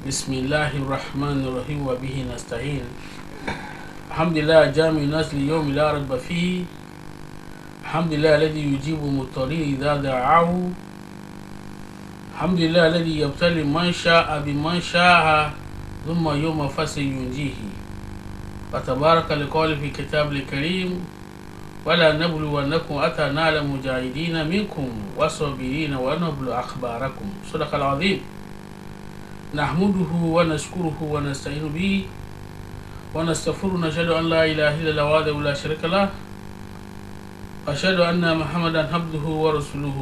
بسم الله الرحمن الرحيم وبه نستعين. الحمد لله جامع الناس ليوم لا ريب فيه. الحمد لله الذي يجيب مضطرين إذا دعاه. الحمد لله الذي يبتلي من شاء بمن شاء ثم يوم فصل ينجيه. فتبارك القول في كتاب الكريم ولا نبلونكم حتى نعلم مجاهدين منكم والصابرين ونبلو أخباركم. صدق العظيم. نحمده ونشكره ونستعين به ونستغفره ونشهد أن لا إله إلا الله وحده لا شريك له وأشهد أن محمدا عبده ورسوله.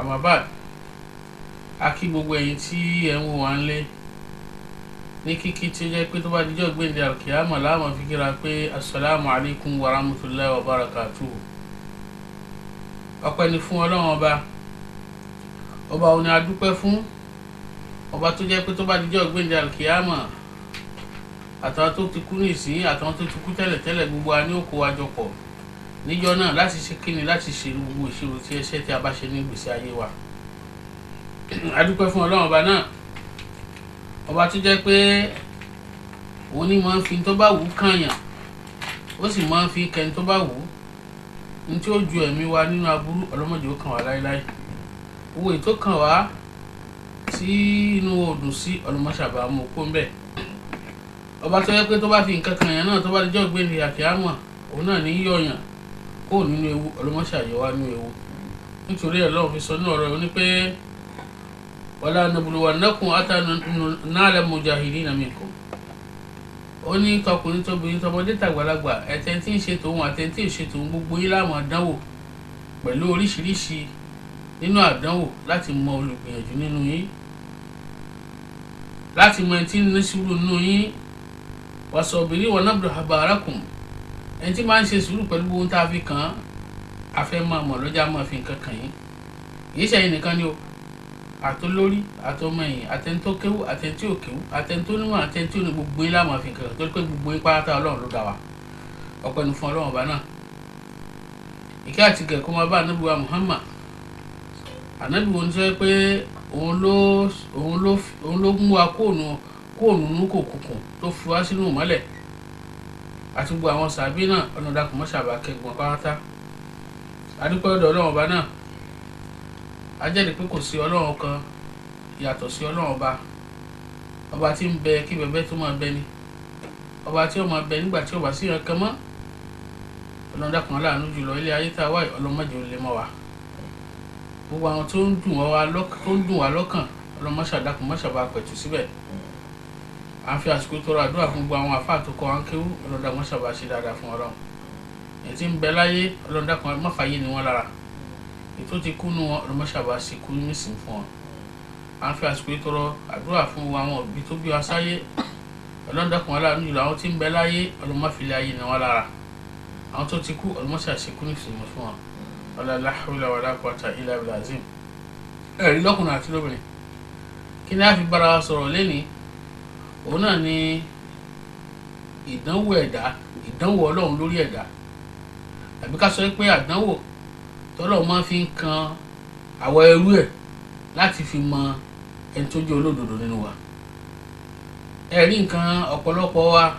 أما بعد, a kí gbogbo ẹ̀yin tí ẹ ń wò wá nílé ní kíkí tí ó jẹ́ pé tó bá dijọ́ gbéǹde alkiyama láàmú fi kíra pé assalamu alaikum wa rahmatullahi wa barakatuhu. Ọpẹ́ ni fún Ọlọ́run ọba òní a dúpẹ́ fún, ọba tó jẹ́ pé tó bá dijọ́ gbéǹde alkiyama àtàwọn tó ti kú nísìnyí àtàwọn tó ti kú tẹ́lẹ̀tẹ́lẹ̀ gbogbo a ní òkú àjọpọ̀ níjọ́ náà láti ṣe kíni, láti ṣe gbogbo ìṣirò tí ẹ̀ṣẹ̀ tí a bá ṣe ní ìgbésí ayé wa. A dúpẹ́ fún Ọlọ́run ọba náà, ọba tó jẹ́ pé òun ní máa ń fi tó bá wù ú kànyàn, ó sì máa ń fi kẹni tó bá wù ú. Ní tí ó ju ẹ̀mí wa nínú aburú ọlọ́mọdé ó kàn wá láéláé. Owó ètò kàn wá tí inú òdùn sí ọlọ́mọṣàbà mú kó ń bẹ̀. Ọba tó jẹ́ pé tó bá fi nǹkan kànyàn náà tó bá dijọ́ gbéǹde àkíyàmọ̀ òun náà ní yọ̀yàn kó nínú ewu, ọlọ́mọṣàyẹ̀wá nínú ewu. Nítorí ẹ̀ lọ́wọ́ fi sọ ní ọ̀rọ̀ ó ní pé wala nabluwannakum hatta na'lama mujahidina minkum. Ó ní tọkùnrin tóbìnrin tọmọdé tàgbàlagbà ẹ̀tẹ́ tí ń ṣe tòun àtẹ́ tí ò ṣe tòun gbogbo yín láwọn àdánwò pẹ̀lú oríṣiríṣi nínú àdánwò láti mọ olùgbìyànjú nínú yín, láti mọ ẹni tí ń ní sùúrù nínú yín. Wasabiri wa nablu akhbarakum. Ẹni tí máa ń ṣe sùúrù pẹ̀lú ohun tá a fi kàn án afẹ́ máa mọ̀ lọ́jà máa fi nǹkan kàn yín. Kì í ṣe ẹ̀yin nìkan ni o, àtolórí àtọmọ ẹ̀yìn àtẹni tó kéwú àtẹni tí ò kéwú àtẹni tó nímọ̀ àtẹni tí ò ní, gbogbo yín láwọn àfi nǹkan torí pé gbogbo yín pátá Ọlọ́run ló dá wa. Ọpẹ́ ni fún Ọlọ́run ọba náà. Ìkẹ́ àti ìgẹ̀ kó máa bá ànábì wa Muhammad. Ànábì wo ni sọ pé òun ló mú wa kóònù nú kòkùnkùn tó fi wá sínú ìmọ́lẹ̀, àti gbogbo àwọn sàbí náà ọ̀nà dàkùn mọ́ṣàbà kẹgbọ́n pátá. Adúpẹ́ ọ̀dọ̀ Ọlọ́run ọba náà. A jẹ́rìí pé kò sí Ọlọ́run kan yàtọ̀ sí Ọlọ́run ọba tí ń bẹ kí bẹ̀bẹ̀ tó máa bẹ ni, ọba tí ó máa bẹ nígbà tí ó bá sí nǹkan mọ́. Ọlọ́run dákun aláàánú jùlọ ilé ayé tá a wáyé ọlọ́mọdé ò lè mọ́ wa. Gbogbo àwọn tó ń dùn wá lọ́kàn ọlọ́mọṣàdákun mọ́ṣàbà pẹ̀tù síbẹ̀. À ń fi àsìkò tọrọ àdúrà fún gbogbo àwọn àfáà tó kọ́ wa ń kéwú, Ọlọ́run dákun mọ́ṣàbà ṣe dáadáa fún Ọlọ́run. Èyí tí ń bẹ láyé Ọlọ́run dákun má fàyè ni wọ́n lára, ètò ti kú nù wọn ọlọmọṣàbà sì kú nísìn fún wọn. À ń fi àsìkò tọrọ àdúrà fún àwọn òbí tó bí wa sáyé, Ọlọ́run dákun aláàánú jùlọ àwọn tí ń bẹ láyé ọlọmọfìlẹ ayé ni wọn lára, àwọn tó ti kú ọlọmọṣà sì kú nísìn fún wọn. La hawla wala quwwata illa billahil azim. Ẹ̀rí lọ́kùnrin àti lóbìnrin, kí ni a fi bára wa sọ̀rọ̀ lénìí? Òun náà ni ìdánwò ẹ̀dá, ìdánwò Ọlọ́run lórí ẹ̀dá, àbí ká sọ pé àdánwò tọ́lọ́run máa fi ń kan àwọn ẹrú ẹ̀ láti fi mọ ẹni tó jẹ́ olódodo nínú wa. Ẹ̀rí nǹkan ọ̀pọ̀lọpọ̀ wa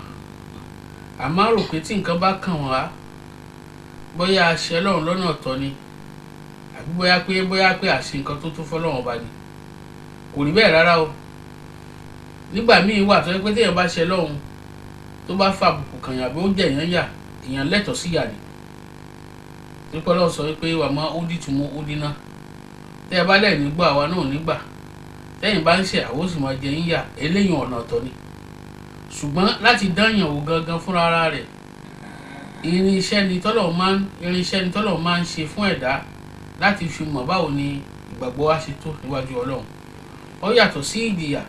a máa rò pé tí nǹkan bá kàn wá bóyá a ṣe Ọlọ́run lọ́nà ọ̀tọ̀ ni, àbí bóyá pé àṣe nǹkan tó tó fọ́lọ́run ọba ni. Kò rí bẹ́ẹ̀ rárá o. Nígbà míì wà tó yẹ pé téèyàn bá ṣe Ọlọ́run tó bá fàbùkù kàn yàn àbí ó jẹ èèyàn yà, èèyàn lẹ́tọ̀ọ́ sí yà ni. Nípa Ọlọ́run sọ wípé wà má ó dìtúmọ̀ ó dínà. Tẹ́ ẹ bá lẹ́yìn nígbà àwa náà nígbà, tẹ́yìn bá ń ṣe àwọn sì máa jẹ yín yà, eléyìn ọ̀nà ọ̀tọ̀ ni. Ṣùgbọ́n láti dáyàn wò gangan fúnra ara rẹ̀, irinṣẹ́ ni tọ́lọ́run máa ń ṣe fún ẹ̀dá láti fi mọ̀ báwo ni ìgbàgbọ́ wa ṣe tó níwájú Ọlọ́run. Ó yàtọ̀ sí ìjìyà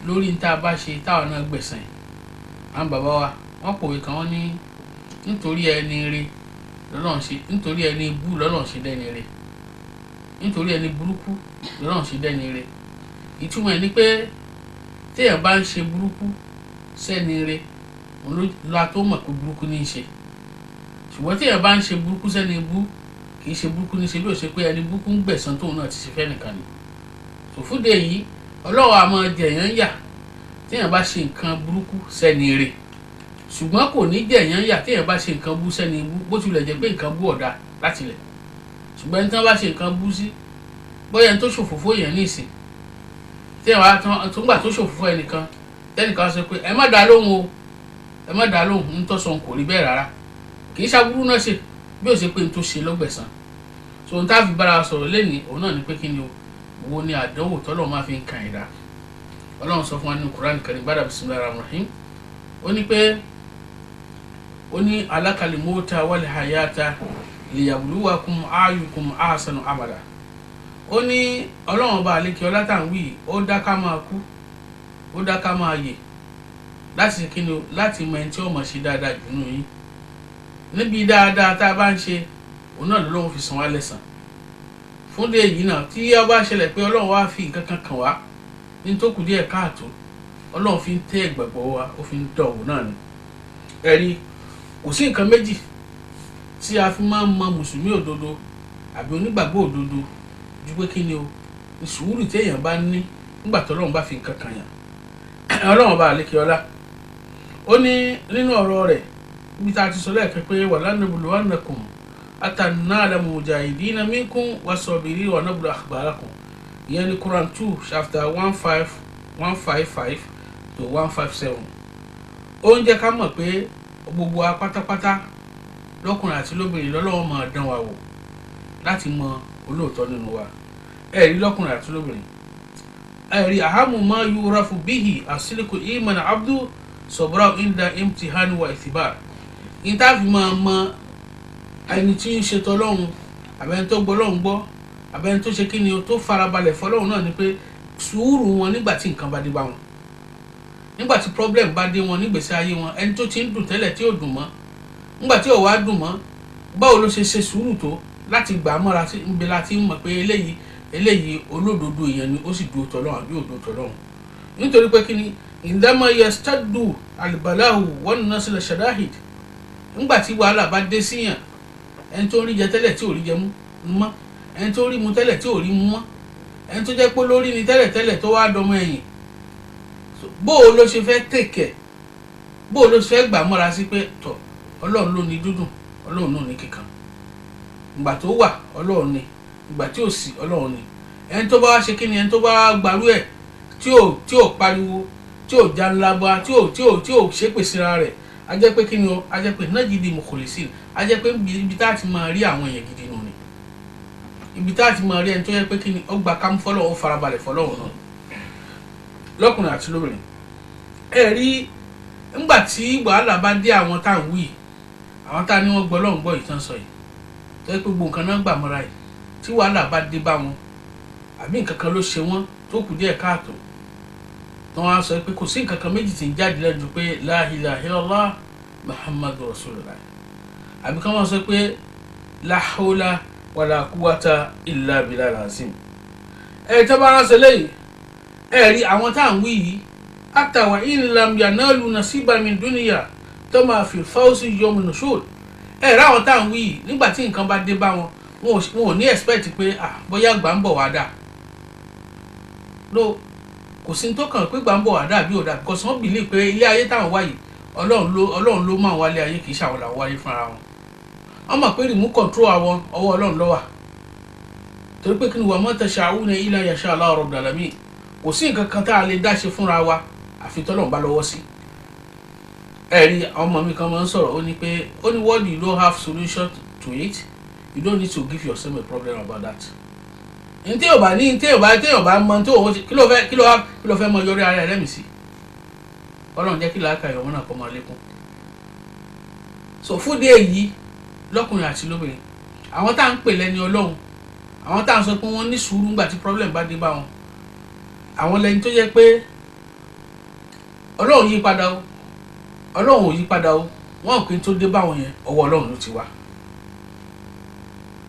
lórí ní tá a bá ṣe táwọn náà gbẹ̀san. Àwọn bàbá wa wọ́n pòwe kan wọ́n ní nítorí ẹni ire lọ́lọ́run ṣe, nítorí ẹni bú lọ́lọ́run ṣe dẹ́ni ire, nítorí ẹni burúkú lọ́lọ́run ṣe dẹ́ni ire. Ìtumọ̀ ẹ̀ ni pé téèyàn bá ń ṣe burúkú sẹ́ni ire òun ló tó mọ̀ pé burúkú ní í ṣe. Ṣùgbọ́n téèyàn bá ń ṣe burúkú sẹ́ni bú kì í ṣe burúkú ní í ṣe, bí ó ṣe pé ẹni burúkú ń gbẹ̀san tóun náà ti ṣe fẹ́ nìkan ni. Fúnde yìí Ọlọ́run á máa jẹ̀yàn yà téèyàn bá ṣe nǹkan burúkú sẹ́ni rẹ̀, ṣùgbọ́n kò ní jẹ̀yàn yà téèyàn bá ṣe nǹkan bú sẹ́ni bú, bó tilẹ̀ jẹ́ pé nǹkan bú ọ̀dà láti lẹ̀. Ṣùgbọ́n ẹni tí wọ́n bá ṣe nǹkan bú sí, bóyá ẹni tó ṣòfófó èèyàn ní ìsìn, téèyàn wá tó ń gbà tó ṣòfófó ẹnìkan, tẹ́nìkan sọ pé ẹ má dá lóhùn o, ẹ má dá lóhùn, ń tọ́sọ̀ kò rí bẹ́ẹ̀ rárá, kì í ṣàbúrú náà ṣe bí ó ṣe pé n tó ṣe lọ́gbẹ̀sán. So n tá fi bára sọ̀rọ̀ lẹ́nìí òun náà ni pé kí ni o, wo ni àdánwò tọ́lọ̀ máa fi ń kan ẹ̀dá. Ọlọ́run sọ fún wa nínú Qur'an Karim bada bismillahir rahmanir rahim, ó ní pé ó ní alakal mauta wal hayata liyabluwakum ayyukum ahsanu amala. Ó ní Ọlọ́run ọba àlékè ọlá tá ń wí, ó dá ká máa kú, ó dá ká máa yè láti ṣe kí ni o, láti mọ ẹni tí ó mọ̀ ṣe dáadáa jù nínú yín. Níbi dáadáa tá a bá ń ṣe òun náà lọ́wọ́ fi san wá lẹ́san. Fún dé èyí náà tí ó bá ṣẹlẹ̀ pé Ọlọ́run wá fi nǹkan kan kàn wá ní tó kù díẹ̀ káàtó, Ọlọ́run fi ń tẹ́ ìgbàgbọ́ wa, ó fi ń dọ̀wọ́ náà ni. Ẹ̀rí kò sí nǹkan méjì tí a fi máa ń mọ mùsùlùmí òdodo àbí onígbàgbọ́ òdodo ju pé kí ni o, sùúrù téèyàn bá ní nígbà tí Ọlọ́run bá fi nǹkan kan yàn. Ọlọ́run bá àlékè ọlá ó ní nínú ọ̀rọ̀ rẹ̀ níbi tá a ti sọ lẹ́ẹ̀kan pé walanabluwannakum hatta na'lama mujahidina minkum was-sabirina wa nabluwa akhbarakum. Ìyẹn ní Quran 2 chapter 155 to 157. Ó ń jẹ́ ká mọ̀ pé gbogbo wa pátápátá lọ́kùnrin àti lóbìnrin lọ́lọ́wọ́ máa dán wa wò láti mọ olóòótọ́ nínú wa. Ẹ̀rí lọ́kùnrin àti lóbìnrin, ẹ̀rí ahamu ma yurafu bihi asiliku iman abdu sobra inda imtihani wa ithibar. Ìta fi máa mọ ẹni tí ń ṣe tọ́lọ́hun, àbẹ́ni tó gbọ́ lọ́hun gbọ́, àbẹ́ni tó ṣe kí ni o, tó farabalẹ̀ fọlọ́hun náà ni pé sùúrù wọn nígbà tí nǹkan bá dé bá wọn, nígbà tí problem bá dé wọn nígbèsí ayé wọn. Ẹni tó ti ń dùn tẹ́lẹ̀ tí ò dùn mọ́, nígbà tí ò wá dùn mọ́, báwo ló ṣe sùúrù tó láti gbà á mọ́ra sí ibi láti mọ̀ pé eléyìí olódodo èèyàn ni, ó sì dúró tọ́lọ́hun àbí òdó tọ́lọ́hun. Nítorí pé kí ni indama yastaddu albalahu wan nasl shadahid, nígbà tí wàhálà bá dé síyàn, ẹni tó rí jẹ tẹ́lẹ̀ tí ò rí jẹ mú mọ́, ẹni tó rí mu tẹ́lẹ̀ tí ò rí mu mọ́, ẹni tó jẹ́ pé lórí ni tẹ́lẹ̀ tó wá dọmọ ẹ̀yìn, bóò ló ṣe fẹ́ tèkẹ̀, bóò ló ṣe fẹ́ gbà mọ́ra sí pé tọ̀ Ọlọ́run ló ní dúdùn, Ọlọ́run náà ní kíkan. Ìgbà tó wà Ọlọ́run ni, ìgbà tí ò sí Ọlọ́run ni. Ẹni tó bá wá ṣe kí ni, ẹni tó bá gbarú ẹ̀ tí ò pariwo, tí ò já ńlá bá, tí ò ṣépè síra rẹ̀, a jẹ́ pé kí ni o, a jẹ́ pé najidi mukhlisin, a jẹ́ pé ibi tá a ti máa rí àwọn èèyàn gidi nù ni, ibi tá a ti máa rí ẹni tó yẹ pé kí ni ó gba kámú fọlọ́run, ó farabalẹ̀ fọlọ́run náà, lọ́kùnrin àti lóbìnrin. Ẹ rí nígbà tí wàhálà bá dé àwọn tá à ń wí, àwọn tá a ní wọ́n gbọ́ lọ́hùn gbọ́ ìtàn sọ yìí, tó yẹ pé gbogbo nǹkan náà gbà mọ́ra yìí, tí wàhálà bá dé bá wọn àbí nǹkan kan ló ṣe wọ́n tó kù díẹ̀ káàtó, tí wọ́n á sọ pé kò sí nǹkan kan méjì tí ń jáde lẹ́nu pé la ilaha illallah muhammadu rasulullah, àbí ká wọ́n sọ pé la hawla wala quwwata illa billahil azim. Tó bá ránṣẹ́ lẹ́yìn, rí àwọn tá à ń wí yìí hatta wa in lam yanalu nasiban min dunya tó máa fi fawzi yawm nushur. Ráwọn tá à ń wí yìí nígbà tí nǹkan bá dé bá wọn, wọn ò ní expect pé bóyá gbà ń bọ̀ wá dà. No, kò sí tó kàn pé gbà ń bọ̀ wá dà bí ò dà, because wọ́n believe pé ilé ayé táwọn wá yìí Ọlọ́run ló máa wálé ayé, kì í ṣàwọn làwọn wáyé fúnra wọn. Wọ́n mọ̀ pé remote control àwọn ọwọ́ Ọlọ́run ló wà. Torí pé kí ni wa ma tasha'una illa yasha Allahu rabbul alamin, kò sí nǹkan kan tá a lè dá ṣe fúnra wa àfi tọ́lọ́run bá lọ́wọ́ sí. Rí ọmọ mi kan máa ń sọ̀rọ̀, ó ní what you don't have solution to it, you don't need to give yourself a problem about that. Ntí ò bá mọ tí òun kí ló fẹ́ mọ yọrí ara rẹ̀ mi sí. Ọlọ́run jẹ́ kí làákà ìyọ̀wọ́n náà kọ́ máa lékún. So fún dé èyí lọ́kùnrin àti lóbìnrin, àwọn tá à ń pè lẹ́ni Ọlọ́run, àwọn tá à ń sọ pé wọ́n ní sùúrù nígbà tí problem bá dé bá wọn, àwọn lẹ́ni tó jẹ́ pé Ọlọ́run yí padà o, Ọlọ́run ò yí padà o, wọ́n mọ̀ pé tó dé bá wọn yẹn ọwọ́ Ọlọ́run ló ti wá.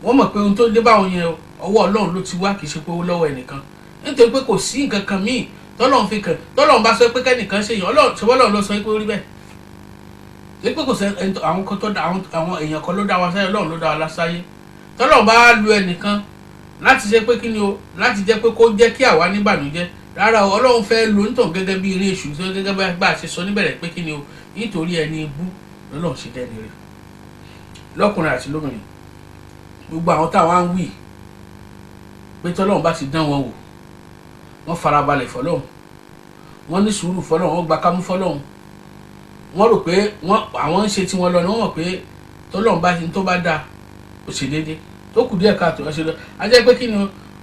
Wọ́n mọ̀ pé ohun tó dé bá wọn yẹn ọwọ́ Ọlọ́run ló ti wá, kì í ṣe pé ó lọ́wọ́ ẹnìkan. Nítorí pé kò sí nǹkan kan míì tọ́lọ́run fi kàn, tọ́lọ́run bá sọ pé kẹ́nìkan ṣe yàn, Ọlọ́run ló sọ pé ó rí bẹ́ẹ̀. Ṣé pé kò sẹ́ àwọn kan tó dá àwọn èèyàn kan ló dá wa sáyé, Ọlọ́run ló dá wa lásáyé. Tọ́lọ́run bá lu ẹnìkan láti ṣe pé kí ni o, láti jẹ́ pé kó jẹ́ kí àwa níbànújẹ́, rárá Ọlọ́run fẹ́ lò ń tàn gẹ́gẹ́ bí eré èṣù tó gẹ́gẹ́ bá a ṣe sọ níbẹ̀rẹ̀ pé kí ni o nítorí ẹni ibú lọ́lọ́run ṣe dẹ́ni rẹ̀ lọ́kùnrin àti lóbìnrin gbogbo àwọn táwọn á ń wí pé tọ́lọ́run bá ti dán wọn wò wọ́n farabalẹ̀ fọlọ́run wọ́n ní sùúrù fọlọ́run wọ́n gba kámú fọlọ́run wọ́n rò pé àwọn ń ṣe tí wọ́n lọ ni wọ́n mọ̀ pé tọ́lọ́run bá ti tó bá dáa ó ṣe déédéé tó kù díẹ̀ káàtó ẹ ṣe lọ a jẹ́ pé kí ni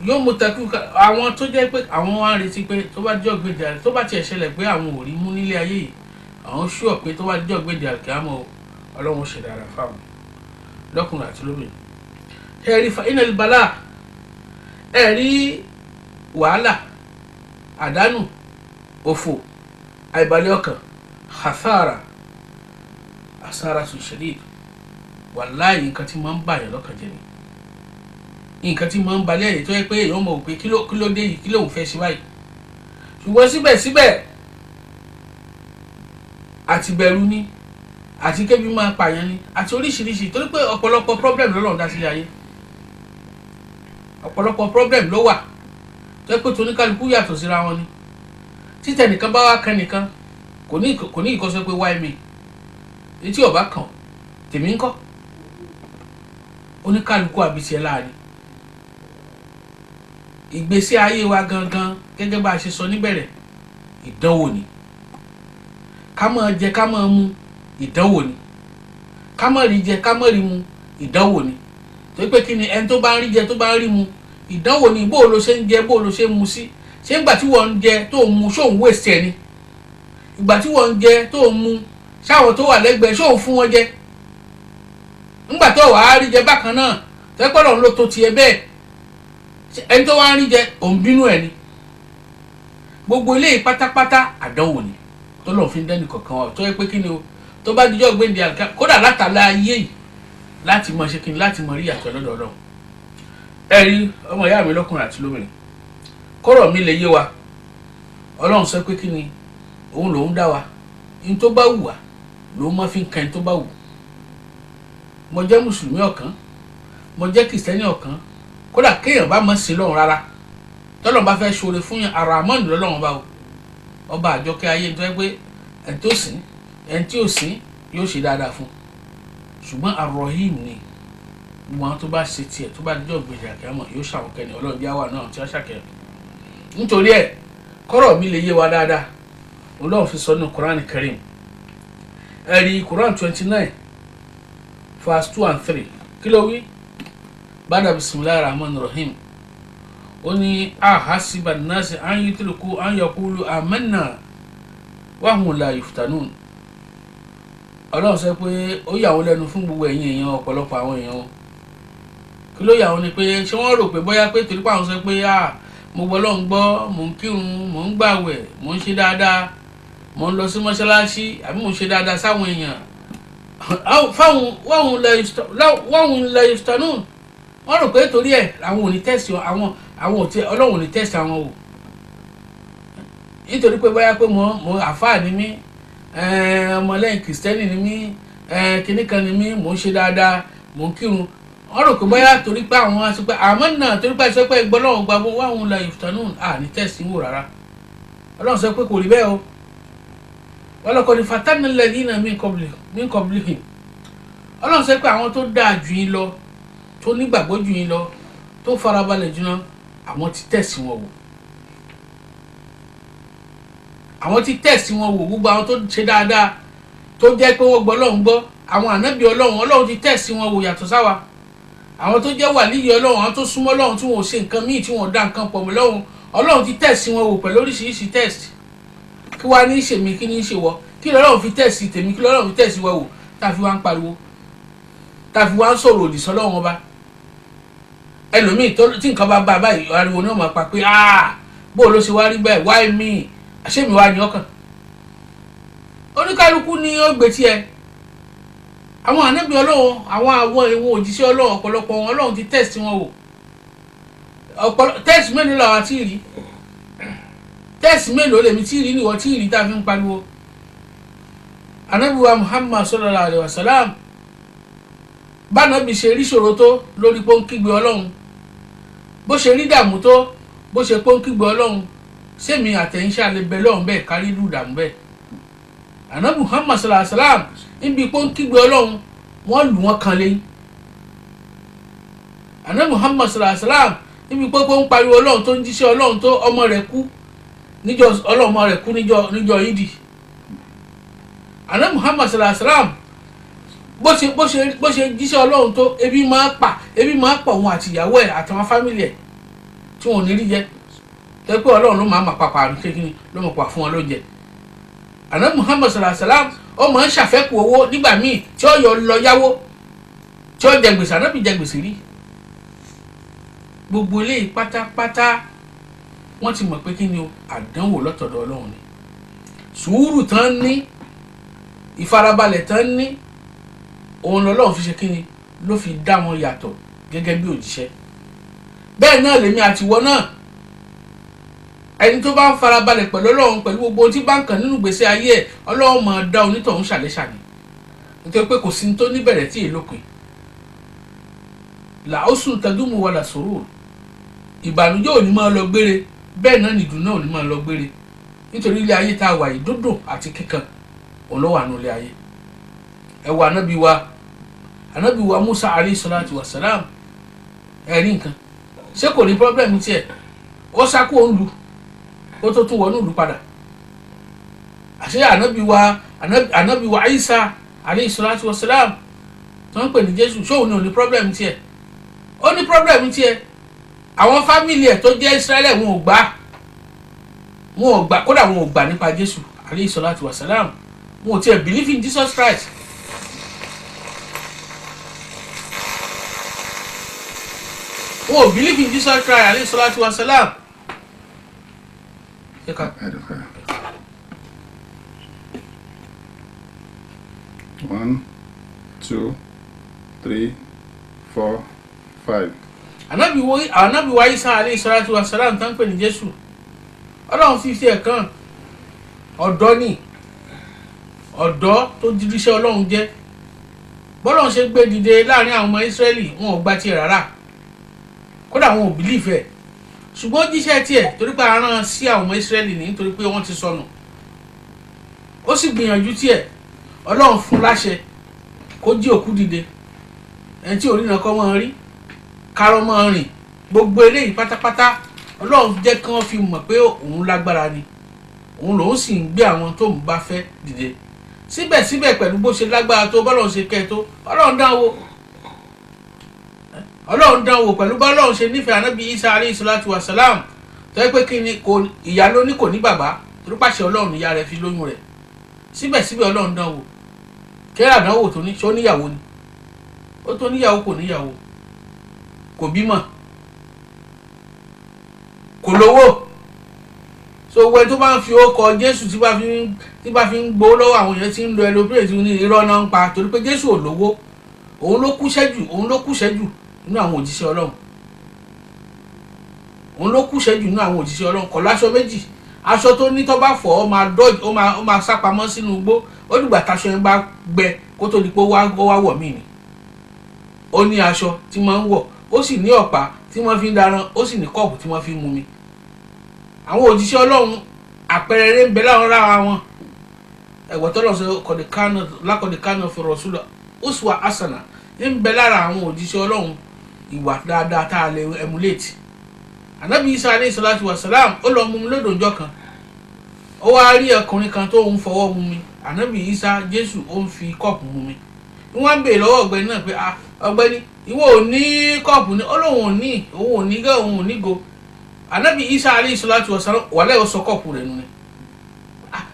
yóò mú takú àwọn tó jẹ́ pé àwọn wá ń retí pé tó bá jọ́ gbèdé àlè tó bá tiẹ̀ ṣẹlẹ̀ pé àwọn ò rí mú nílé ayé yìí àwọn ṣúọ̀ pé tó bá jọ́ gbèdé àlè kí á mọ̀ Ọlọ́run ṣe dára fáwọn lọ́kùnrin àti lóbìnrin ẹ̀rí inal bala ẹ̀rí wàhálà àdánù òfò àìbalẹ̀ ọkàn hasara tún shadid wàláhì nǹkan tí máa ń bàyàn lọ́kàn jẹ́ ni nǹkan tí máa ń balẹ̀ ẹ̀yẹ tó yẹ pé èèyàn mọ̀ pé kí ló dé yìí kí lóun fẹ́ ṣe báyìí ṣùgbọ́n síbẹ̀síbẹ̀ àti bẹ̀rù ni àti kébi máa pààyàn ni àti oríṣiríṣi torí pé ọ̀pọ̀lọpọ̀ problem lọ́lọ́run dá sílé ayé ọ̀pọ̀lọpọ̀ problem ló wà tó yẹ pé toníkálukú yàtọ̀ síra wọn ni títẹ̀ nìkan bá wá kan nìkan kò ní ìkọ́sọ́ pé why me etí ọ̀bá kan tèmi ń kọ́ oníkálukú àbítiẹ̀ láàrin ìgbésí ayé wa gangan gẹ́gẹ́ bá a ṣe sọ níbẹ̀rẹ̀ ìdánwò ni ká máa jẹ ká máa mu ìdánwò ni ká máa rí jẹ ká máa rí mu ìdánwò ni tó pé kí ni ẹni tó bá ń rí jẹ tó bá ń rí mu ìdánwò ni bó ló ṣe ń jẹ bó ló ṣe ń mu sí ṣé ìgbà tí wọ́n ń jẹ tó ń mu ṣó ń waste ẹ ni ìgbà tí wọ́n ń jẹ tó ń mu ṣáwọn tó wà lẹ́gbẹ̀ẹ́ ṣó ń fún wọn jẹ ńgbà tó wàá rí jẹ bákan náà tẹ́pẹ́lọ́ ló tó tiẹ̀ bẹ́ẹ̀ ẹni tó wá ń rí jẹ òun bínú ẹ ni gbogbo ilé pátápátá àdánwò ni tó lọ́ọ́ fi ń dẹ́nu kọ̀ọ̀kan wa tó yẹ pé kí ni o tó bá dijọ́ gbéǹde àlùkà kódà látàlá ayé yìí láti mọ ṣe kí ni láti mọ rí ìyàtọ̀ lọ́dọ̀ Ọlọ́run ẹ rí ọmọ ìyá mi lọ́kùnrin àti lóbìnrin kọ́rọ̀ mi lè yé wa Ọlọ́run sọ pé kí ni òun lòun dá wa ní tó bá wù wá lòun máa fi ń kan ní tó bá wù mo jẹ́ mùsùlùmí ọ̀kan mo jẹ́ kìrìsìtẹ́nì ọ̀kan kódà kéèyàn bá mọ̀ sí lọ́run rárá tọ́lọ́run bá fẹ́ ṣoore fún yàn Ar-Rahman lọ́lọ́run bá o ọba àjọkẹ́ ayé tó yẹ pé ẹni tó sìn ẹni tí ò sìn yóò ṣe dáadáa fún ṣùgbọ́n Ar-Rahim ni gbogbo àwọn tó bá ṣe tiẹ̀ tó bá dijọ́ gbèjà kíámọ̀ yóò ṣàwọn kẹ́ni Ọlọ́run bí àwa náà tí wọ́n ṣàkẹ́ nítorí ẹ̀ kọ́rọ̀ mi lè yé wa dáadáa Ọlọ́run fi sọ ní Quran Karim ẹ̀rí Quran 29 verse 2 and 3 kí ló wí bada bismillahir rahmanir rahim ó ní ahasiba nasi an yutruku an yaqulu amanna wa hum la yuftanun Ọlọ́run sọ pé ó yà wọ́n lẹ́nu fún gbogbo ẹ̀yin èèyàn ọ̀pọ̀lọpọ̀ àwọn èèyàn kí ló yà wọ́n ni pé ṣé wọ́n rò pé bóyá pé torí pé àwọn sọ pé mo gbọ́ Ọlọ́run gbọ́ mò ń kírun mò ń gbàwẹ̀ mò ń ṣe dáadáa mò ń lọ sí mọ́ṣáláṣí àbí mò ń ṣe dáadáa sáwọn èèyàn wọ́n la yuftanun wọ́n rò pé torí ẹ̀ àwọn ò ní tẹ́sì àwọn Ọlọ́run ò ní tẹ́sì àwọn wò nítorí pé bóyá pé mo àfáà ni mí ọmọlẹ́yìn kìrìsìtẹ́nì ni mí kinní kan ni mí mò ń ṣe dáadáa mò ń kírun wọ́n rò pé bóyá torí pé àwọn aṣọ pé àmọ́ náà torí pé aṣọ pé ẹgbọ́n náà gba wọn wáhùn la yuftanun ní tẹ́sí wò rárá Ọlọ́run sọ pé kò rí bẹ́ẹ̀ o wọ́n lọ́kọ́ ní fatanna alladhina min qablihim Ọlọ́run sọ pé àwọn tó dáa jù yín lọ tó nígbàgbọ́ jù yín lọ tó farabalẹ̀ jù náà àwọn ti tẹ́sí wọn wò àwọn ti tẹ́sí wọn wò gbogbo àwọn tó ṣe dáadáa tó jẹ́ pé wọ́n gbọ́ Ọlọ́run gbọ́ àwọn ànábì Ọlọ́run ti tẹ́sí wọn wò yàtọ̀ sáwa àwọn tó jẹ́ wàlíyì Ọlọ́run àwọn tó súnmọ́ Ọlọ́run tí wọn ò ṣe nǹkan míì tí wọn ò dá nǹkan pọ̀ mọ́ Ọlọ́run ti tẹ́sí wọn wò pẹ̀lú oríṣiríṣi tẹ́sì kí wàá ní í ṣe mí kí ní í ṣe wọ kí lọ́lọ́run fi tẹ́sí tèmi kí lọ́lọ́run fi tẹ́sí wọ wò tá a fi wá ń pariwo tá a fi wá ń sọ̀rọ̀ òdì sọ́lọ́run ọba ẹlòmíì tí nǹkan bá bá báyìí ariwo ni wọ́n máa pa pé bó ló ṣe wá rí bẹ́ẹ̀ why me àṣẹ́mi wá ní ọkàn oníkálukú ní ó gbé tiẹ̀ àwọn ànábì Ọlọ́run àwọn ìwọ̀n òjíṣẹ́ Ọlọ́run ọ̀pọ̀lọpọ̀ wọn Ọlọ́run ti tẹ́sí wọn wò tẹ́sí mélòó làwọn tí ì rí tẹ́sí mélòó lèmi tí ì rí níwọ̀n tí ì rí tá a fi ń pariwo ànábì wa Muhammad sallallahu alaihi wasallam bánábì ṣe rí ṣòro tó lórí pọ́ńkígbe Ọlọ́run bó ṣe rí dààmú tó bó ṣe pọ́ńkígbe Ọlọ́run sẹ́mi àtẹ̀yìnṣẹ́ alẹ́ bẹ lọ́hùn bẹ́ẹ̀ kárí ìlú ìdààmú bẹ́ẹ̀. ànábì Muhammad sallallahu alaihi wasallam níbi pé ó ń kígbe ọlọ́run wọ́n lù wọ́n kan lẹ́yìn. ànábì Muhammad sallallahu alaihi wasallam níbi pé ó ń pariwo ọlọ́run tó ń jíṣẹ́ ọlọ́run tó ọmọ rẹ̀ kú níjọ́ Ìdí. ànábì Muhammad sallallahu alaihi wasallam bó ṣe jíṣẹ́ ọlọ́run tó ebi máa pa òun àti ìyàwó ẹ̀ àtàwọn fámìlì ẹ̀ tí wọn ò ní rí jẹ tẹ́ pé ọlọ́run ló máa mà pàpà àrùn kékeré ló mọ̀ pa fún wọn lóúnjẹ. ànábì Muhammad sallallahu alaihi wasallam ó máa ń ṣàfẹ́kù owó nígbà míì tí ó yọ lọ yáwó tí ó jẹ gbèsè ànábì jẹ gbèsè rí. gbogbo eléyìí pátápátá wọ́n ti mọ̀ pé kí ni o àdánwò lọ́tọ̀dọ̀ ọlọ́run ni. sùúrù tán ní ìfarabalẹ̀ tán ní òun lọ́lọ́run fi ṣe kí ni ló fi dá wọn yàtọ̀ gẹ́gẹ́ bí òjíṣẹ́. bẹ́ẹ̀ náà lèmi àtiwọ́ náà ẹni tó bá ń farabalẹ̀ pẹ̀lú ọlọ́run pẹ̀lú gbogbo tí bá ń kàn nínú gbèsè ayé ẹ̀ ọlọ́run máa dá onítọ̀hún ṣàlẹ́ṣàlẹ́ nítorí pé kò sí ní tó níbẹ̀rẹ̀ tí èlòpin. làásùn tẹdúmù wà làsòrò ìbànújẹ́ ò ní máa lọ gbére bẹ́ẹ̀ náà nìdùn náà ò ní máa lọ gbére nítorí ilé ayé tá a wà yìí dúndùn àti kíkan òun ló wà nù ilé ayé. ẹ wo ànábì wa Musa alayhi salatu wa salam ẹ̀rí nǹkan ṣé kò ní pọ́blẹ́mù tiẹ̀ ó sákò ó ń lu ó tó tún wọnú ìlú padà. àṣé ànábì wa Isa alayhi salatu wa salam tó ń pè ní Jésù ṣóun ní ò ní pọ́blẹ́mù tiẹ̀ ó ní pọ́blẹ́mù tiẹ̀. àwọn fámìlì ẹ̀ tó jẹ́ Israẹli wọn ò gbà kódà wọn ò gbà nípa Jésù alayhi salatu wa salam wọn ò tiẹ̀ believe in Jesus Christ. wọn ò believe in Jesus Christ alayhi salatu wa salam. 1, 2, 3, 4, 5. ànábì wa Isa alayhi salatu wa salam tán pè ní Jésù ọlọ́run fífi ẹ̀ kan ọ̀dọ́ ni ọ̀dọ́ tó jíríṣẹ́ ọlọ́run jẹ́ bọ́lọ́run ṣe gbé dìde láàrin àwọn ọmọ Ísírẹ́lì wọn ò gba tiẹ̀ rárá kódà wọn ò bìlífẹ̀ ṣùgbọ́n jíṣẹ́ tiẹ̀ torí pé aràn sí àwọn ọmọ Ísírẹ́lì ní nítorí pé wọ́n ti sọnù ó sì gbìyànjú tiẹ̀ ọlọ́run fún láṣẹ kó jí òkú dìde ẹni tí orí náà kọ́ mọ́ rí kárọ́ mọ́ rìn gbogbo eléyìí pátápátá ọlọ́run jẹ́ kí wọ́n fi mọ̀ pé òun lágbára ni òun lòun sì ń gbé àwọn tó ń bá fẹ́ dìde síbẹ̀síbẹ̀ pẹ̀lú bó ṣe lágbára tó bọ́lọ́run ṣe kẹ́ tó ọlọ́run dán wò pẹ̀lú bọ́lọ́run ṣe nífẹ̀ẹ́ ànábì Isa alayhi salatu wa salam tó yẹ pé kí ni ìyá ló ní kò ní bàbá torí pàṣẹ ọlọ́run ìyá rẹ̀ fi lóyún rẹ̀ síbẹ̀síbẹ̀ ọlọ́run dán wò kẹ́rẹ́ àdánwò tó ní ṣó níyàwó ni ó tó níyàwó kò níyàwó kò bímọ kò lówó so wẹ́n tó bá ń fi ọkọ̀ Jésù tí bá fi ń gbowó lọ́wọ́ àwọn èèyàn tí ń lo ẹlòmíràn tí ní irọ́ náà ń pa torí pé Jésù ò lówó òun ló kúṣẹ́ jù nínú àwọn òjíṣẹ́ Ọlọ́run kò láṣọ méjì aṣọ tó ní tó bá fọ̀ ó máa sápamọ́ sínú igbó ó dìgbà táṣọ yẹn bá gbẹ kó tó di pé ó wá wọ̀ mí ni ó ní aṣọ tí máa ń wọ̀ ó sì ní ọ̀pá tí wọ́n fi ń darán ó sì ní kọ́ọ̀pù tí wọ́n fi ń mumi àwọn òjíṣẹ́ Ọlọ́run àpẹẹrẹ ń bẹ láwọn lára wọn ẹ̀wọ̀ tọ́lọ̀ sọ lákọ̀dé kánà fi rọ̀ṣúlọ̀ uswa hasana ń bẹ lára àwọn òjíṣẹ́ Ọlọ́run ìwà dáadáa tá a lè emulate. ànábì Isa alayhi salatu wa salam ó lọ mumi lódò ọjọ́ kan ó wá rí ọkùnrin kan tó ń fọwọ́ mumi ànábì Isa Jésù ó ń fi kọ́ọ̀pù mumi wọ́n ń bèèrè lọ́wọ́ ọ̀gbẹ́ni náà pé ọ̀gbẹ́ni ìwọ ò ní kọ́ọ̀pù ní òun ò ní gẹ́ òun ò ní go ànábì Isa alayhi salatu wa salam wàlẹ́ ó sọ kọ́ọ̀pù rẹ̀ nù ni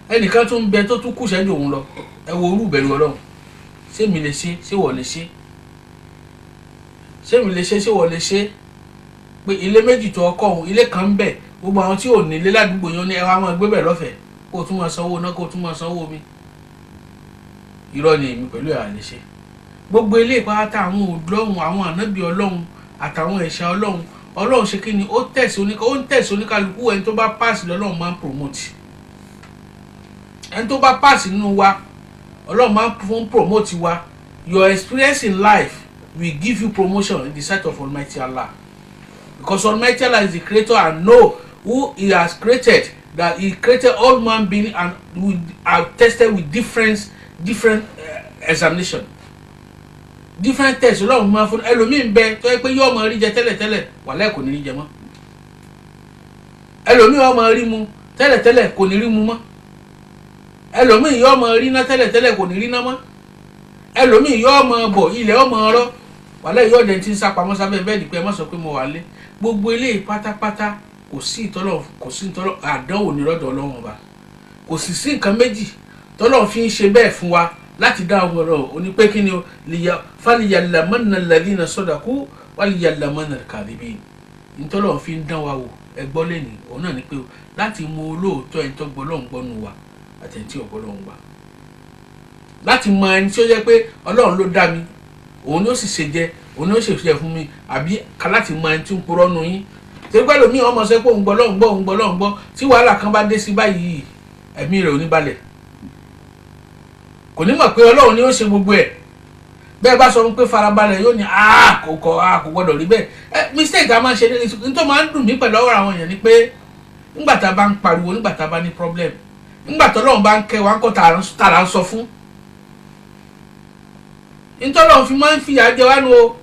ẹnìkan tó ń bẹ tó tún kù sẹ́jú òun lọ ẹ wo orú ìbẹ̀rù Ọlọ́run ṣé mi lè ṣe ṣé wọ́n lè ṣe ṣé mi lè ṣe ṣé wọ́n lè ṣe pé ilé méjì tó ọkọ̀ òun ilé kan ń bẹ gbogbo àwọn tí ò ní ilé ládùúgbò yẹn ní ẹ wá máa gbé bẹ̀ lọ́fẹ̀ẹ́ kó o tún máa sanwó náà kó o tún máa sanwó mi irọ́ ni èmi pẹ̀lú ẹ̀ àlè ṣe gbogbo ilé ìpátá àwọn Ọlọ́run àwọn ànábì Ọlọ́run àtàwọn ẹ̀ṣà Ọlọ́run ṣe kí ni ó ń tẹ̀sí oníkálukú ẹni tó bá páàsì lọ́lọ́run máa ń promote ẹni tó bá páàsì nínú wa Ọlọ́run máa ń promote wa your experience in life will give you promotion in the sight of Almighty Allah because Almighty Allah is the creator and know who he has created, that he created all man being and are tested with different examination, different tests. Ọlọ́run máa fún ẹlòmíín bẹ tó yẹ pé yóò máa rí jẹ tẹ́lẹ̀tẹ́lẹ̀ wàláhì kò ní rí jẹ mọ́, ẹlòmíín yóò máa rí mu tẹ́lẹ̀tẹ́lẹ̀ kò ní rí mu mọ́, ẹlòmíín yóò máa rí ná tẹ́lẹ̀tẹ́lẹ̀ kò ní rí ná mọ́, ẹlòmíín yóò máa bọ̀ ilẹ̀ yóò máa rọ́ wàláhì yóò dẹ̀ ti ń sá pamọ́ sábẹ́ bẹ́ẹ̀dì pé ẹ má sọ pé mo wà lé. Gbogbo eléyìí pátápátá kò sí ìtọ́lọ̀ àdánwò ní lọ́dọ̀ Ọlọ́run Ọba, kò sì sí nǹkan méjì tọ́lọ̀ fi ń ṣe bẹ́ẹ̀ fún wa láti dá àwọn ọ̀rọ̀ òní pé kí ni o falyallamanna alladhina sadaqu walyallamanna al-kadhibin. Ìtọ́lọ̀ fi ń dán wa wò ẹgbọ́ lẹ́nu òun náà ni pé láti mọ olóòótọ́ ẹni tó gbọ́ Ọlọ́run gbọ́ nu wa àtẹ̀ntí tí ò gbọ́ Ọlọ́run gbà, láti mọ ẹni tí ó jẹ́ pé Ọlọ́run ló dá mi, òun ni ó sì ṣe jẹ, òun ni ó sì ṣe fún mi, àbí láti mọ ẹni tí ń purọ́ nu yín. Ṣé pẹ́lú mi ọmọ sọ pé òun gbọ́ Ọlọ́run gbọ́ tí wàhálà kan bá dé sí báyìí ẹ̀mí rẹ̀ ò ní balẹ̀, kò ní mọ̀ pé Ọlọ́run ni ó ṣe gbogbo ẹ̀. Bẹ́ẹ̀ bá sọ pé farabalẹ̀ yóò ní kò gbọ́dọ̀ rí bẹ́ẹ̀. Mistake a máa ń ṣe ní tó máa ń dùn mí pẹ̀lú ọ̀rọ̀ àwọn èèyàn ni pé nígbà tá a bá ń pariwo, nígbà tá a bá ní problem, nígbà tó Ọlọ́run bá ń kẹ́ wa ń kọ́ tààrà ń sọ fún, ìtọ́lọ́run fi máa ń fìyà jẹ wá nu o.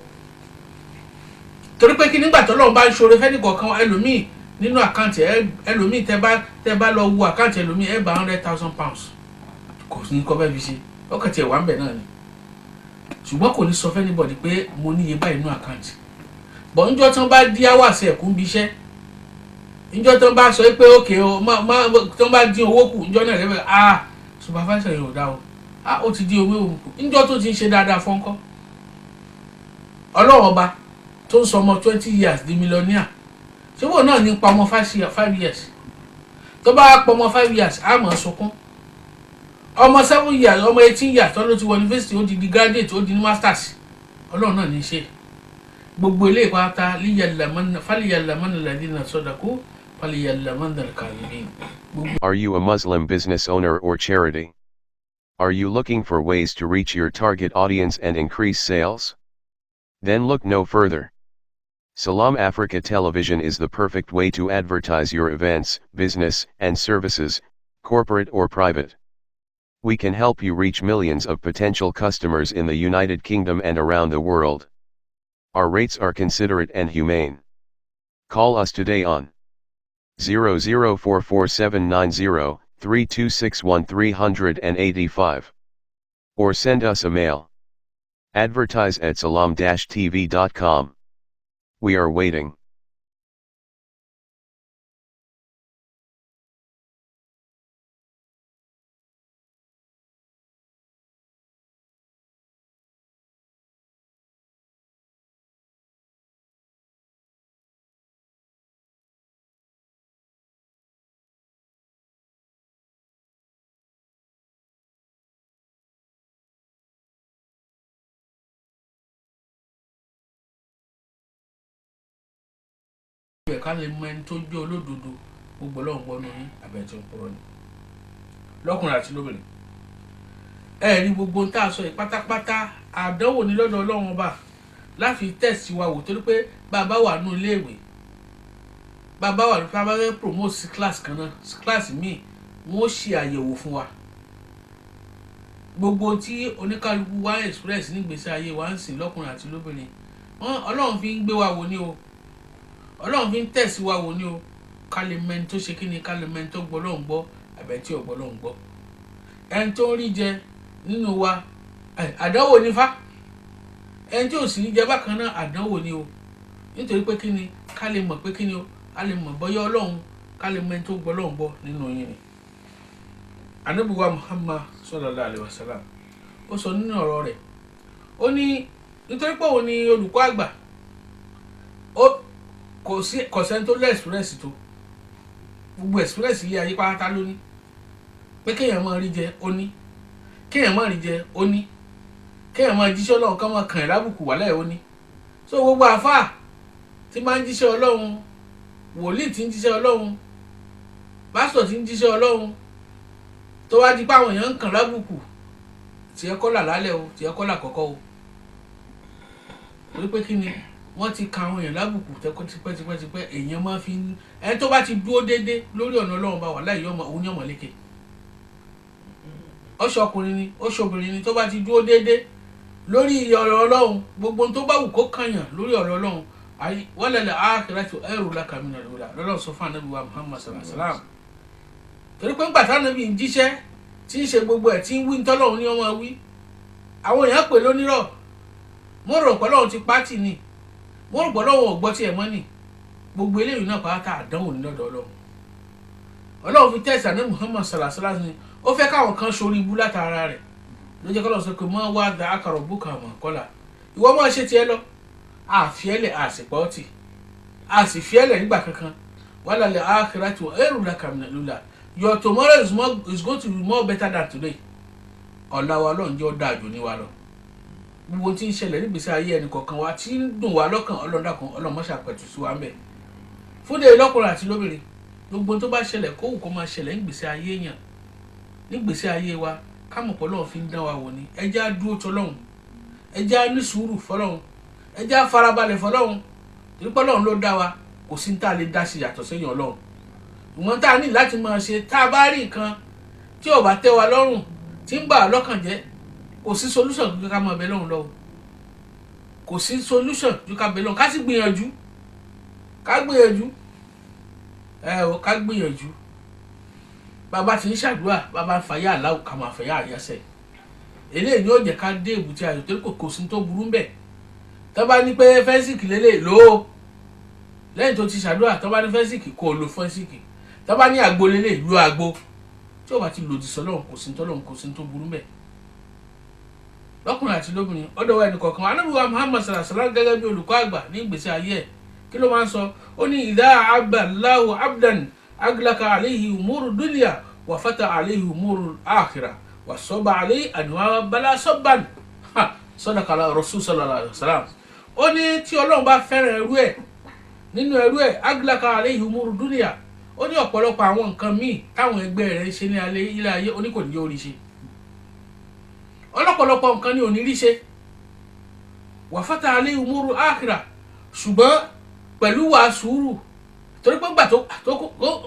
Torí pé kí nígbà tó Ọlọ́run bá ń ṣoore fẹ́ni kọ̀ọ̀kan ẹlòmíì nínú àkáǹtì ẹlòmíì tẹ́ bá lọ wo àkáǹtì ẹlòmíì ẹ bá £100,000 kò ní kọ́ bẹ́ẹ̀ fi ṣe, ọkàn tiẹ̀ wà ń bẹ̀ náà ni, ṣùgbọ́n kò ní sọ fẹ́ anybody pé mo níye báyìí nínú àkáǹtì. Bọ̀ níjọ́ tí wọ́n bá dí hours ẹ̀kún bí iṣẹ́, níjọ́ tí wọ́n bá sọ pé ókè o tí wọ́n bá dín owó kù níjọ́ náà lẹ́bẹ̀ẹ́ supervisor yóò dá o ó ti dín owó òun kù, níjọ́ tó ti ń ṣe dáadáa fọ́nkọ́. Ọlọ́run Ọba tó ń sọ ọmọ 20 years di millionaire, ṣé wọ́n náà ní pa ọmọ 5 years, tó bá pa ọmọ 5 years á mọ̀ sunkún, ọmọ 7 years ọmọ 18 years tó ló ti wọ university ó ti di graduate ó di ní masters, Ọlọ́run náà ní í ṣe. Gbogbo ilé ìpátá falyallamanna alladhina sadaqu falyallamanna al-kadhibin. Are you a Muslim business owner or charity? Are you looking for ways to reach your target audience and increase sales? Then look no further. Salam Africa Television is the perfect way to advertise your events, business, and services, corporate or private. We can help you reach millions of potential customers in the United Kingdom and around the world. Our rates are considerate and humane. Call us today on 00447903261385 or send us a mail. Advertise@salam-tv.com. We are waiting. Ká lè mọ ẹni tó jẹ́ olódodo gbogbo Ọlọ́run gbọ́ nù yín àbẹ̀tí ń purọ́ ni, lọ́kùnrin àti lóbìnrin. Rí gbogbo ń tà sọ yìí pátápátá àdánwò ní lọ́dọ̀ Ọlọ́run Ọba láfi tẹ̀sí wa wò, torí pé bàbá wà nù iléèwé, bàbá wà ní fẹ́ promote sí class kan náà, class míì wọ́n ṣe àyẹ̀wò fún wa. Gbogbo tí oníkálukú wa express nígbésí ayé wa ń sìn lọ́kùnrin àti lóbìnrin, Ọlọ́run fi ń gbé wa wò ní o, Ọlọ́run fi ń tẹ̀sí wa wò ní o, ká lè mẹ́ni tó ṣe kí ni, ká lè mẹ́ni tó gbọ́ Ọlọ́run gbọ́ àbẹ̀tí ò gbọ́ Ọlọ́run gbọ́. Ẹni tó ń rí jẹ nínú wa àdánwò ní fá, ẹni tí ò sì ní jẹ bákan náà àdánwò ní o, nítorí pé kí ni, ká lè mọ̀ pé kí ni o, ká lè mọ̀ bọ́yá Ọlọ́run, ká lè mẹ́ni tó gbọ́ Ọlọ́run gbọ́ nínú yín ni. Ànábì wa Muhammad sallallahu alaihi wasallam ó sọ nínú ọ̀rọ̀ rẹ̀, ó ní nítorí pé òun ni olùkọ́ àgbà, kò sẹ́ni tó lé experience tó, gbogbo experience ilé ayé pátá ló ní, pé kéèyàn máa rí jẹ ó ní, kéèyàn máa rí jẹ ó ní, kéèyàn máa jíṣẹ́ Ọlọ́run ká máa kàn ẹ́ lábùkù wálẹ̀ ó ní. So gbogbo àfáà tí máa ń jíṣẹ́ Ọlọ́run, wòlíì tí ń jíṣẹ́ Ọlọ́run, pásítọ̀ tí ń jíṣẹ́ Ọlọ́run, tó wá di pé àwọn èèyàn ń kàn lábùkù, tí ẹ kọ́ là lálẹ́ o, tí ẹ kọ́ là kọ́kọ́ o. Torí pé kí ni, wọ́n ti ka àwọn èèyàn lábùkù tipẹ́tipẹ́ èèyàn máa fi ẹni tó bá ti dúró déédé lórí ọ̀nà Ọlọ́run bá wà láì yọmọ òun ní ọmọ lékè ọṣọkùnrin ni ọṣọbìnrin ni tó bá ti dúró déédé lórí ọ̀rọ̀ Ọlọ́run gbogbo tó bá wù kó kànyàn lórí ọ̀rọ̀ Ọlọ́run ayi walal akhiratu khairun laka minal ula lọ́lọ́run sọ fún Ànábì wa Muhammad sallallahu alaihi wasallam torí pé ńgbà t'Ànábì ń jíṣẹ́ tí ń ṣe gbogbo ẹ̀ tí ń wí ntọ́lọ́run ní ọmọ wí àwọn èèyàn pè lónírọ̀ mo rò pé Ọlọ́run ti pátì ni mo rò pé Ọlọ́run ò gbọ́ tí ẹ̀ mọ́ ni gbogbo eléyìí náà pátá àdánwò ní lọ́dọ̀ Ọlọ́run fi tẹ̀sán ní Muhammad sallallahu alaihi wasallam ni ó fẹ́ káwọn kan sórí ibú látara rẹ̀ ló jẹ́ kọ́lọ́ sọ pé mọ́ wá da akọ̀rọ̀ búkà mọ̀ kọ́là ìwọ máa ṣe tiẹ̀ lọ àfiẹ́lẹ̀ àsìpọ́ọ̀tì àsìfiẹ́lẹ̀ nígbà kankan walal akhiratu khairun laka minal ula your tomorrow is going to be more better than today ọ̀la wa Ọlọ́run jẹ́ ó dáa jù ní wa lọ gbogbo tí ń ṣẹlẹ̀ nígbèsí ayé ẹnì kọ̀ọ̀kan wa tí ń dùn wá lọ́kàn Ọlọ́run dákun Ọlọ́run má ṣàpẹ̀tù sí wa ń bẹ̀ fúnde lọ́kùnrin àti lóbìnrin gbogbo tó bá ṣẹlẹ̀ kówù kó máa ṣẹlẹ̀ nígbèsí ayé èèyàn nígbèsí ayé wa kámọ̀ pọ̀ Ọlọ́run fi ń dán wa wò ni ẹjẹ́ á dúró tọ́lọ́run ẹjẹ́ á ní sùúrù fọlọ́run ẹjẹ́ á farabalẹ̀ fọlọ́run torí pé Ọlọ́run ló dá wa kò sí ní tá a lè dá sí yàtọ̀ sẹ́yìn Ọlọ́run ìwọ̀n tá a ní láti máa ṣe tá a bá rí nǹkan tí ò bá tẹ́ wa lọ́rùn tí ń bà á lọ́kàn jẹ́ kò sí solution ju ká máa bẹ lọ́run lọ́wọ́ kò sí solution ju ká bẹ lọ́run ká sì gbìyànjú ká gbìyànjú bàbá tí ń ṣàdúrà bàbá ń fàyà aláwọ̀ ká máa fẹ̀yà àyàsẹ̀ eléyìí ni ó jẹ́ ká dé èbúté ayọ̀ torí kò sí tó burú bẹ́ẹ̀ tó bá ní pé fẹ́sìkì lélẹ̀ lò ó lẹ́yìn tó ti ṣàdúrà tó bá ní fẹ́sìkì kò lo fẹ́sìkì tó bá ní àgbo lélẹ̀ lo àgbo tí ó bá ti lòdì sọ́lọ́run kò sí tọ́lọ́run kò sí tó burú bẹ́ẹ̀ lọ́kùnrin àti lóbìnrin ọ̀dọ̀ wa ẹnì kọ̀ọ̀kan Ànábì wa Muhammad sallallahu alaihi wasallam gẹ́gẹ́ bí olùkọ́ àgbà ní ìgbésí ayé ẹ̀ kí ló máa ń sọ ó ní idha abdallahu abdan aglaka alayhi umuru dunya wa fata alayhi umuru akhirah wa soba alayhi anwa bala soban sadaqa rasul sallallahu alaihi wasallam ó ní tí Ọlọ́run bá fẹ́ràn ẹrú ẹ̀ nínú ẹrú ẹ̀ aglaka alayhi umuru dunya ó ní ọ̀pọ̀lọpọ̀ àwọn nǹkan míì táwọn ẹgbẹ́ rẹ̀ ń ṣe ní ilé ayé ó ní kò ní jẹ́ orí ṣe ọlọ́pọ̀lọpọ̀ nǹkan ní òní rí ṣe wa fata alayhi umuru akhirah ṣùgbọ́n pẹ̀lú wà sùúrù torí pé gbà tó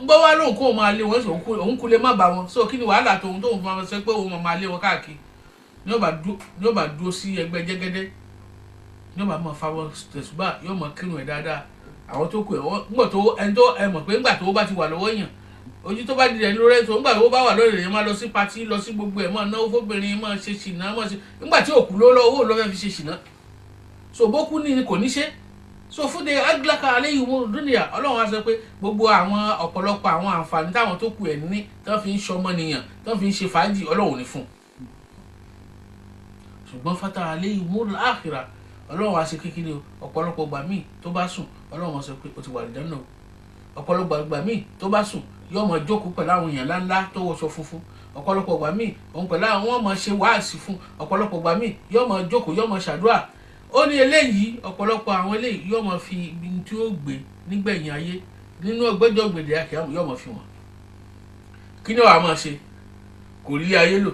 gbọ́ wá lóhùn kó o máa lé wọn òun kú lè má bá wọn so kí ni wàhálà tóun fi máa ṣe pé òun máa lé wọn káàkiri ní ó bá dúró sí ẹgbẹ́ jẹ́gẹ́dẹ́ ní ó bá máa fa wọn tẹ̀sùbà yóò máa kírun ẹ̀ dáadáa àwọn tó kù ẹ̀ ńgbà tó ẹni tó ẹ mọ̀ pé ńgbà tó bá ti wà lọ́wọ́ èèyàn ojú tó bá di rẹ̀ lórí ẹ̀ tó ńgbà tó bá wà lórí rẹ̀ máa lọ sí patí lọ sí gbogbo ẹ̀ máa náwó fóbìnrin máa ṣe ṣìnà máa ṣe ńgbà tí òkú ló lọ owó ló fẹ́ fi ṣe ṣìnà so bókú ní kò ní ṣe so fún de aglaka alayhi umuru dunya Ọlọ́run á sọ pé gbogbo àwọn ọ̀pọ̀lọpọ̀ àwọn àǹfààní táwọn tó kù ẹ̀ ní tán fi ń ṣọmọnìyàn tán fi ń ṣe fàájì Ọlọ́run ní fún ṣùgbọ́n fata alayhi umuru akhirah Ọlọ́run á ṣe kékeré ọ̀pọ̀lọpọ̀ gbà míì tó bá sùn Ọlọ́run á sọ pé o ti wà lìjánà ọ̀pọ̀lọpọ̀ gbà míì tó bá sùn yóò máa jókòó pẹ̀lú àwọn èèyàn ńláńlá tó wọṣọ funfun ọ̀pọ̀lọpọ̀ gbà míì òun pẹ̀lú àwọn ọmọ ṣe wáàsí fún ọ̀pọ̀lọpọ̀ gbà míì yóò máa jókòó yóò máa ṣàdúrà ó ní eléyìí ọ̀pọ̀lọpọ̀ àwọn eléyìí yóò máa fi ibi tí ó gbé nígbẹ̀yìn ayé nínú ọgbẹ́jọ́ gbèdé àkíyàmù yóò máa fi wọn kí ni wàá máa ṣe kò rí ayé lò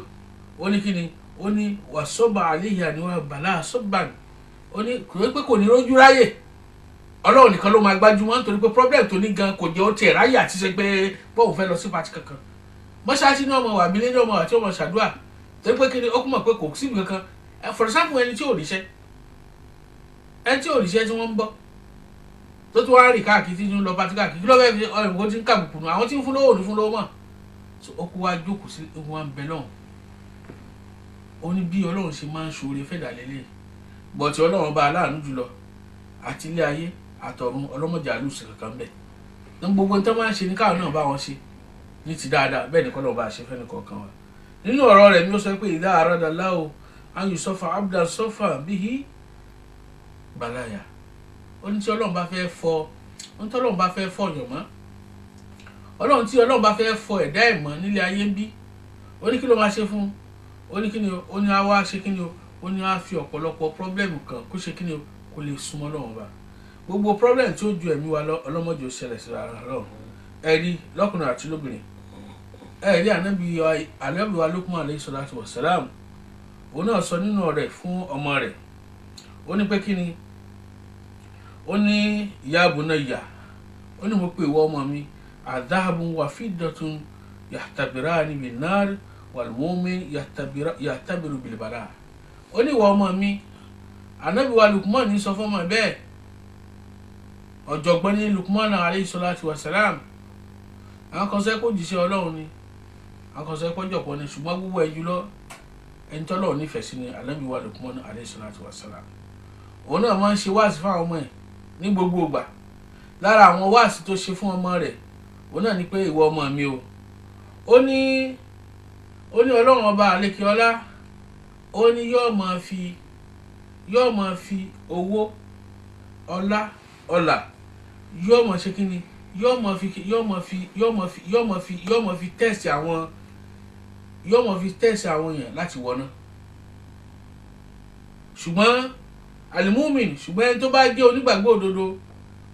ó ní kí ni ó ní wàsọ́bà àléhìá ni wọ́n bàlá sọ́bàn ó ní kò rí pé kò ní rójú ráyè Ọlọ́run nìkan ló máa gbájúmọ́ nítorí pé problem tó ní gan kò jẹ́ ó tiẹ̀ ráyè àti ṣe pé bóun fẹ́ lọ sí pàtí kankan mọ́ṣáláṣí ní ọmọ wà mílíọ̀nù ní ọmọ àti ọmọ ṣàdúrà torí pé kí ni ó kún mọ̀ pé kò síbi kankan for example ẹni tí ò ríṣẹ́ tí wọ́n ń bọ́ tó tún wá rìn káàkiri tí ń lọ pàtí káàkiri kí ló fẹ́ fi ọ̀rẹ́ kó ti ń kàbùkù nù àwọn tí ń fún lówó ní fún lówó mọ̀ so ó kó wá jókòó sí ewu wa ń bẹ lọ́hùn ó ní bí Ọlọ́run ṣe máa ń ṣoore fẹ́dà lélẹ̀ bọ̀tí Ọlọ́run bá aláàánú jùlọ àti ilé ayé àtọ̀run ọlọ́mọdé àlùsì kankan bẹ́ẹ̀ ní gbogbo tó máa ń ṣe ní káwọn náà bá wọn ṣe ní ti dáadáa bẹ́ẹ̀ ni kọ́ lọ́ọ́ bá ṣe fẹ́ni kọ̀ọ̀kan wa nínú ọ̀rọ̀ rẹ̀ ni ó sọ pé ìdá àràdà láwo ayù sọ́fà abdul sọ́fà bíi balaya ó ní tí Ọlọ́run bá fẹ́ fọ ohun tí Ọlọ́run bá fẹ́ fọ ọ̀yàn mọ́ Ọlọ́run tí Ọlọ́run bá fẹ́ fọ ẹ̀dá ẹ̀ mọ́ nílé ayé ń bí ó ní kí ló máa ṣe fún ó ní kí ni ó ní á wá ṣe kí ni ó ní á fi ọ̀pọ̀lọpọ̀ pọ́blẹ́mù kan kó ṣe kí ni kó lè súnmọ́ Ọlọ́run bá gbogbo problem tí ó ju ẹ̀mí wa ọlọ́mọdé ó ṣẹlẹ̀ sí ara Ọlọ́run ẹ̀rí lọ́kùnrin àti lóbìnrin ẹ̀rí ànábì wa Lukman alayhi salatu wa salam òun náà sọ nínú rẹ̀ fún ọmọ rẹ̀ ó ní pé kí ni ó ní ya bunayya ó ní mo pè ìwọ ọmọ mi adhabun wa fiddatun yahtabirani bin nar wal mu'min yahtabiru bil bala ó ní ìwọ ọmọ mi Ànábì wa Lukman ní sọ fọ́mọ bẹ́ẹ̀ ọ̀jọ̀gbọ́n ní Lukman alayhi salatu wa salam àwọn kan sọ pé òjíṣẹ́ Ọlọ́run ni àwọn kan sọ pé ọ̀jọ̀gbọ́n ni ṣùgbọ́n gbogbo ẹ̀ jùlọ ẹni tọ́lọ́run nífẹ̀ẹ́ sí ni Ànábì wa Lukman alayhi salatu wa salam òun náà máa ń ṣe wáàsí fún àwọn ọmọ ẹ̀ ní gbogbo ìgbà lára àwọn wáàsí tó ṣe fún ọmọ rẹ̀ òun náà ni pé ìwọ ọmọ mi o ó ní Ọlọ́run ọba àlékè ọlá ó ní yóò máa fi owó ọlá yóò máa ṣe kíni yóò máa fi tẹ̀sí àwọn èèyàn láti wọná ṣùgbọ́n alimumin ṣùgbọ́n ẹni tó bá jẹ́ onígbàgbọ́ òdodo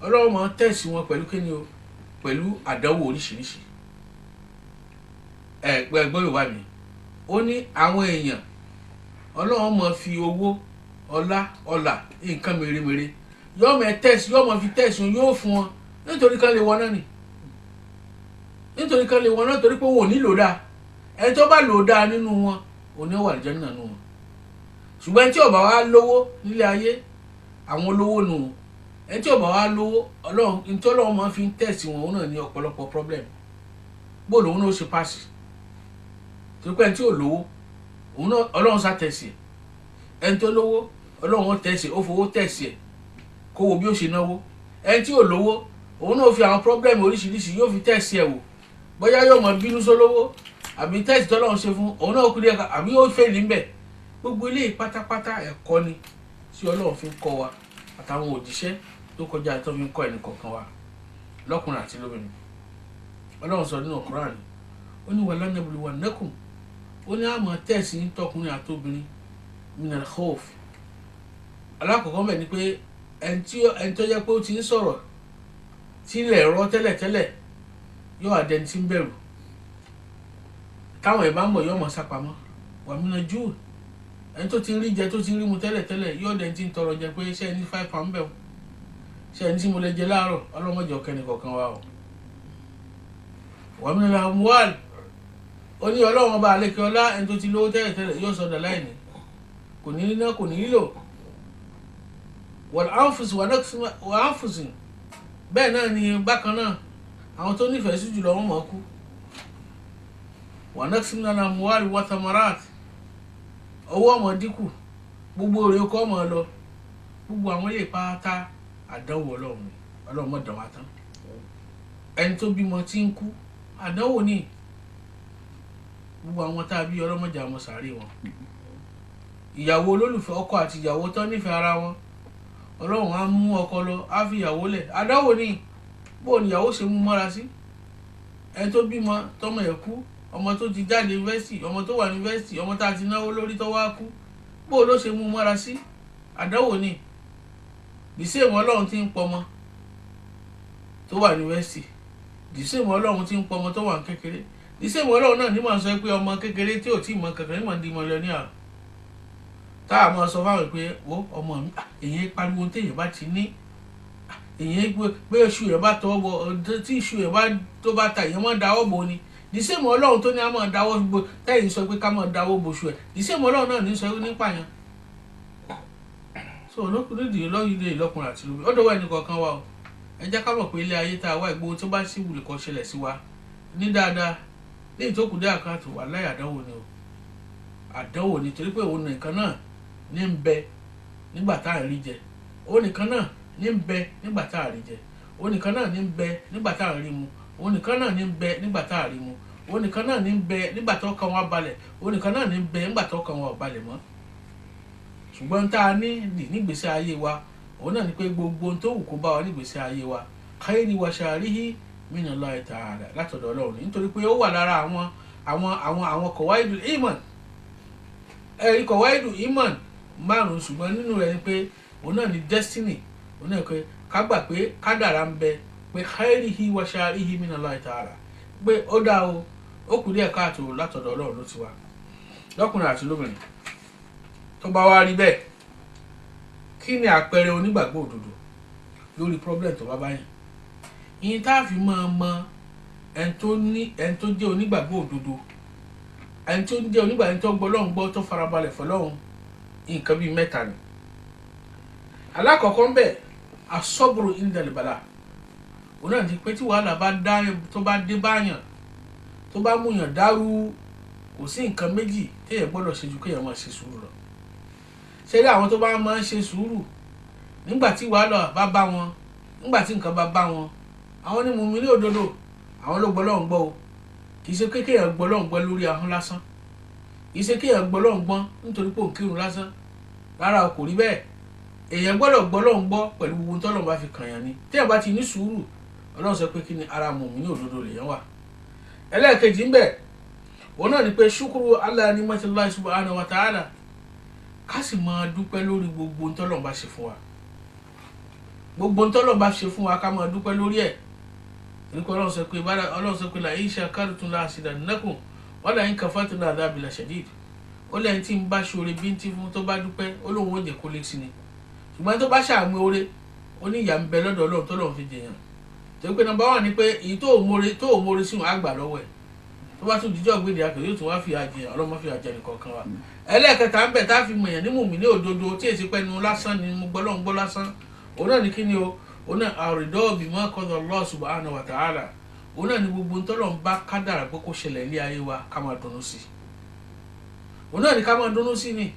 Ọlọ́run máa tẹ̀sí wọn pẹ̀lú kíni o pẹ̀lú àdánwò oríṣiríṣi ẹgbẹ́ Yorùbá mi ó ní àwọn èèyàn Ọlọ́run máa fi owó ọlá nǹkan mèremère yóò máa fi tẹ̀sí wọn yóò fún wọn nítorí kan lè wọná ni torí pé wọn ò nílò dáa ẹni tó bá lò dáa nínú wọn ò ní wà àlùjánnà nínú wọn ṣùgbọ́n ẹni tí ó bá wá lówó nílé ayé àwọn olówó nù ẹni tí ó bá wá lówó Ọlọ́run máa fi ń tẹ̀sí wọn òun náà ní ọ̀pọ̀lọpọ̀ problem bó lòun náà ó ṣe pàṣẹ torí pé ẹni tí ò lówó òun náà Ọlọ́run sá tẹ̀sí ẹ̀ ẹni tó lówó Ọlọ́run ó tẹ̀sí ó fowó tẹ̀sí ẹ̀ kó wo bí ó ṣe náwó ẹni tí ò lówó òun náà fi àwọn problem oríṣiríṣi yóò fi tẹ̀sí ẹ̀ wò bóyá yóò mọ bínú sólówó àbí tẹ̀sí tọ́lọ́run ṣe fún òun náà ó kúrẹ́ àbí yóò fèlì ń bẹ̀ gbogbo ilé pátápátá ẹ̀kọ́ ni tí Ọlọ́run fi ń kọ́ wa àtàwọn òjíṣẹ́ tó kọjá tó fi ń kọ́ ẹnì kọ̀ọ̀kan wa lọ́kùnrin àti lóbìnrin Ọlọ́run sọ nínú Kùránì ó ní walanabluwannakum ó ní àmọ́ tẹ̀sí ń tọkùnrin àtobìnrin minal khawf alákọ̀ọ́kọ́ bẹ̀ ni pé ẹni tó jẹ́ pé ó ti ń sọ̀rọ̀ tí ilẹ̀ rọ tẹ́lẹ̀tẹ́lẹ̀ yóò àdẹni tí ń bẹ̀rù táwọn ẹ̀ bá ń bọ̀ yóò mọ̀ sápamọ́ wà mí náà jù ẹni tó ti rí jẹ tó ti rí mu tẹ́lẹ̀tẹ́lẹ̀ yóò dẹni tí ń tọrọ jẹ pé ṣé ẹni 5 pound bẹ̀ ṣé ẹni tí mo lè jẹ láàárọ̀ ọlọ́mọdé ọ̀kẹ́ni kọ̀ọ̀kan wa o wà mí náà muwal ó ní Ọlọ́run ọba àlékè ọlá ẹni tó ti lówó tẹ́lẹ̀tẹ́lẹ̀ yóò sọdọ̀ láìní kò ní níná kò ní lílò wal anfusin bẹ́ẹ̀ náà ni bákan náà àwọn tó nífẹ̀ẹ́ sí jùlọ wọn mọ̀ kú wa naqsim minal amwali wa thamarat owó ọmọ dínkù gbogbo orí ọkọ̀ ọmọ lọ gbogbo àwọn ilé pátá àdánwò Ọlọ́run mọ̀ dán wa tán ẹni tó bímọ tí ń kú àdánwò ní gbogbo àwọn tá a bí ọlọ́mọdé àwọn sàárè wọn ìyàwó olólùfẹ́ ọkọ àti ìyàwó tó nífẹ̀ẹ́ ara wọn Ọlọ́run á mú ọkọ lọ á fi ìyàwó lẹ̀ àdánwò ní bó ni ìyàwó ṣe mú mọ́ra sí ẹni tó bímọ tọmọ ẹ̀ kú ọmọ tó ti jáde yunifásitì ọmọ tó wà yunifásitì ọmọ tá a ti náwó lórí tó wá kú bó ló ṣe mú mọ́ra sí àdánwò ní dìísẹ́ ìwọ̀n Ọlọ́run ti ń pọmọ tó wà yunifásitì dìísẹ́ ìwọ̀n Ọlọ́run ti ń pọmọ tó wà kékeré dìísẹ́ ìwọ̀n Ọlọ́run náà ní màá sọ pé ọmọ kékeré tí ò tí ì mọ kankan ní màá di mílíọ̀nìà tá a máa sọ fáwọn pé wo ọmọ mi èyí pariwo téèyàn bá ti ní èyí pé iṣu yẹn bá tọwọ́ bọ tí iṣu yẹn tó bá ta èyàn máa dáwọ́ bò ni dìísẹ́mù Ọlọ́run tó ní a máa dáwọ́ bò tẹ́yìn sọ pé ká máa dáwọ́ bò ṣu ẹ̀ dìísẹ́mù Ọlọ́run náà ní sọ nípa yẹn so olókùnrin lọ́yìnlẹ̀ ìlọ́kùnrin àti lóbi ọ̀dọ̀ wa ẹnì kọ̀ọ̀kan wa o ẹ jẹ́ ká mọ̀ pé ilé ayé tá a wá ìgbóhun tó bá sí wùlẹ̀ kan ṣẹlẹ̀ sí wa ní dáadáa ní ìtókù dé àkáǹtì wà láyé àdánwò ni o àdánwò ni torí pé òun nìkan náà ní ń bẹ nígbà tá à ń rí jẹ òun nìkan náà ní ń bẹ nígbà tá à rí jẹ òun nìkan náà ní ń bẹ nígbà tá à rí mu òun nìkan náà ní ń bẹ nígbà tá à rí mu òun nìkan náà ní ń bẹ nígbà tó kàn wá balẹ̀ òun nìkan náà ní ń bẹ nígbà tó kàn wá ò balẹ̀ mọ́ ṣùgbọ́n tá a ní nígbésí ayé wa òun náà ni pé gbogbo ohun tó wù kó bá wa nígbésí ayé wa káyéni wa ṣàríhí minallahi ta'ala látọ̀dọ̀ Ọlọ́run nítorí pé ó wà lára àwọn kọ̀wáìdù iman ẹ̀rí kọ̀wáìdù iman márùn ṣùgbọ́n nínú rẹ̀ ni pé òun náà ni destiny òun náà pé ká gbà pé kádàrá ń bẹ pé káyéni wa ṣàríhí minallahi ta'ala pé ó dá o ó kù díẹ̀ káàtó látọ̀dọ̀ Ọlọ́run ló ti wá lọ́kùnrin àti lóbìnrin tó bá wá rí bẹ́ẹ̀ kí ni àpẹẹrẹ onígbàgbọ́ òdodo lórí problem tó bá bá yàn. Ìyẹn tá a fi máa mọ ẹni tó jẹ́ onígbàgbọ́ òdodo, ẹni tó jẹ́ onígbàgbọ́, ẹni tó gbọ́ Ọlọ́run gbọ́, tó farabalẹ̀ fọlọ́run, nǹkan bíi mẹ́ta ni. Alákọ̀ọ́kọ́ ń bẹ asọ́bùrù indalibala, òun náà ti pé tí wàhálà tó bá dé báyàn, tó bá múyàn dàrú, kò sí nǹkan méjì téèyàn gbọ́dọ̀ ṣe ju kéèyàn máa ṣe sùúrù lọ. Ṣé rí àwọn tó bá máa ń ṣe sùúrù nígbà tí wàhálà bá bá wọn, nígbà tí nǹkan bá bá wọn, àwọn ni mùmínì òdodo, àwọn ló gbọ́ Ọlọ́run gbọ́ o. Kì í ṣe kéèyàn gbọ́ Ọlọ́run gbọ́ lórí ahọ́n lásán, kì í ṣe kéèyàn gbọ́ Ọlọ́run gbọ́ nítorí pé òun kírun lásán. Rárá, kò rí bẹ́ẹ̀. Èèyàn gbọ́dọ̀ gbọ́ Ọlọ́run gbọ́ pẹ̀lú gbogbo tọ́lọ́run bá fi kàn yàn ni. Téèyàn bá ti ní sùúrù, Ọlọ́run sọ pé kí ni ara mùmínì òdodo lèèyàn wà. Ẹlẹ́ẹ̀kejì ń bẹ, òun náà ni pé ṣúkúrú ala ni'matillahi subhanahu wa ta'ala, ká sì máa dúpẹ́ lórí gbogbo tọ́lọ́run bá ṣe fún wa. Gbogbo tọ́lọ́run bá ṣe fún wa ká máa dúpẹ́ lórí ẹ̀. Nípa Ọlọ́run sọ pé la in shakartum la azidannakum wa la in kafartum la adhabi la shadid. Ó lẹ́yìn tí ń bá ṣoore bíntín fún tó bá dúpẹ́, ó lóun ó jẹ́ kó lé sí ni. Ṣùgbọ́n tó bá ṣàmú oore, ó ní ìyà ń bẹ lọ́dọ̀ Ọlọ́run tọ́lọ́run fi jẹyàn. Torí pé nọ́mbà 1 ni pé èyí tó ò mórí sí wọn á gbà lọ́wọ́ ẹ̀. Tó bá tún jíjọ́ gbèdé akẹ́ yóò tún wá fi àjẹyàn, Ọlọ́run má fi àjẹ nìkankan wa. Ẹlẹ́ẹ̀kẹta ń bẹ tá a fi mọ̀yàn ní mùmínì òdodo tí èsì pẹ́nu lásán ni mo gbọ́ Ọlọ́run gbọ́ lásán. Òun náà ni kí ni o? Òun náà àrídọ́ bima qada Allah subhanahu wa ta'ala. Òun náà ni gbogbo tọ́lọ́run bá kádàrá pé kó ṣẹlẹ̀ ní ayé wa ká máa dunnú sí. Òun náà ni ká máa dunnú sí ni.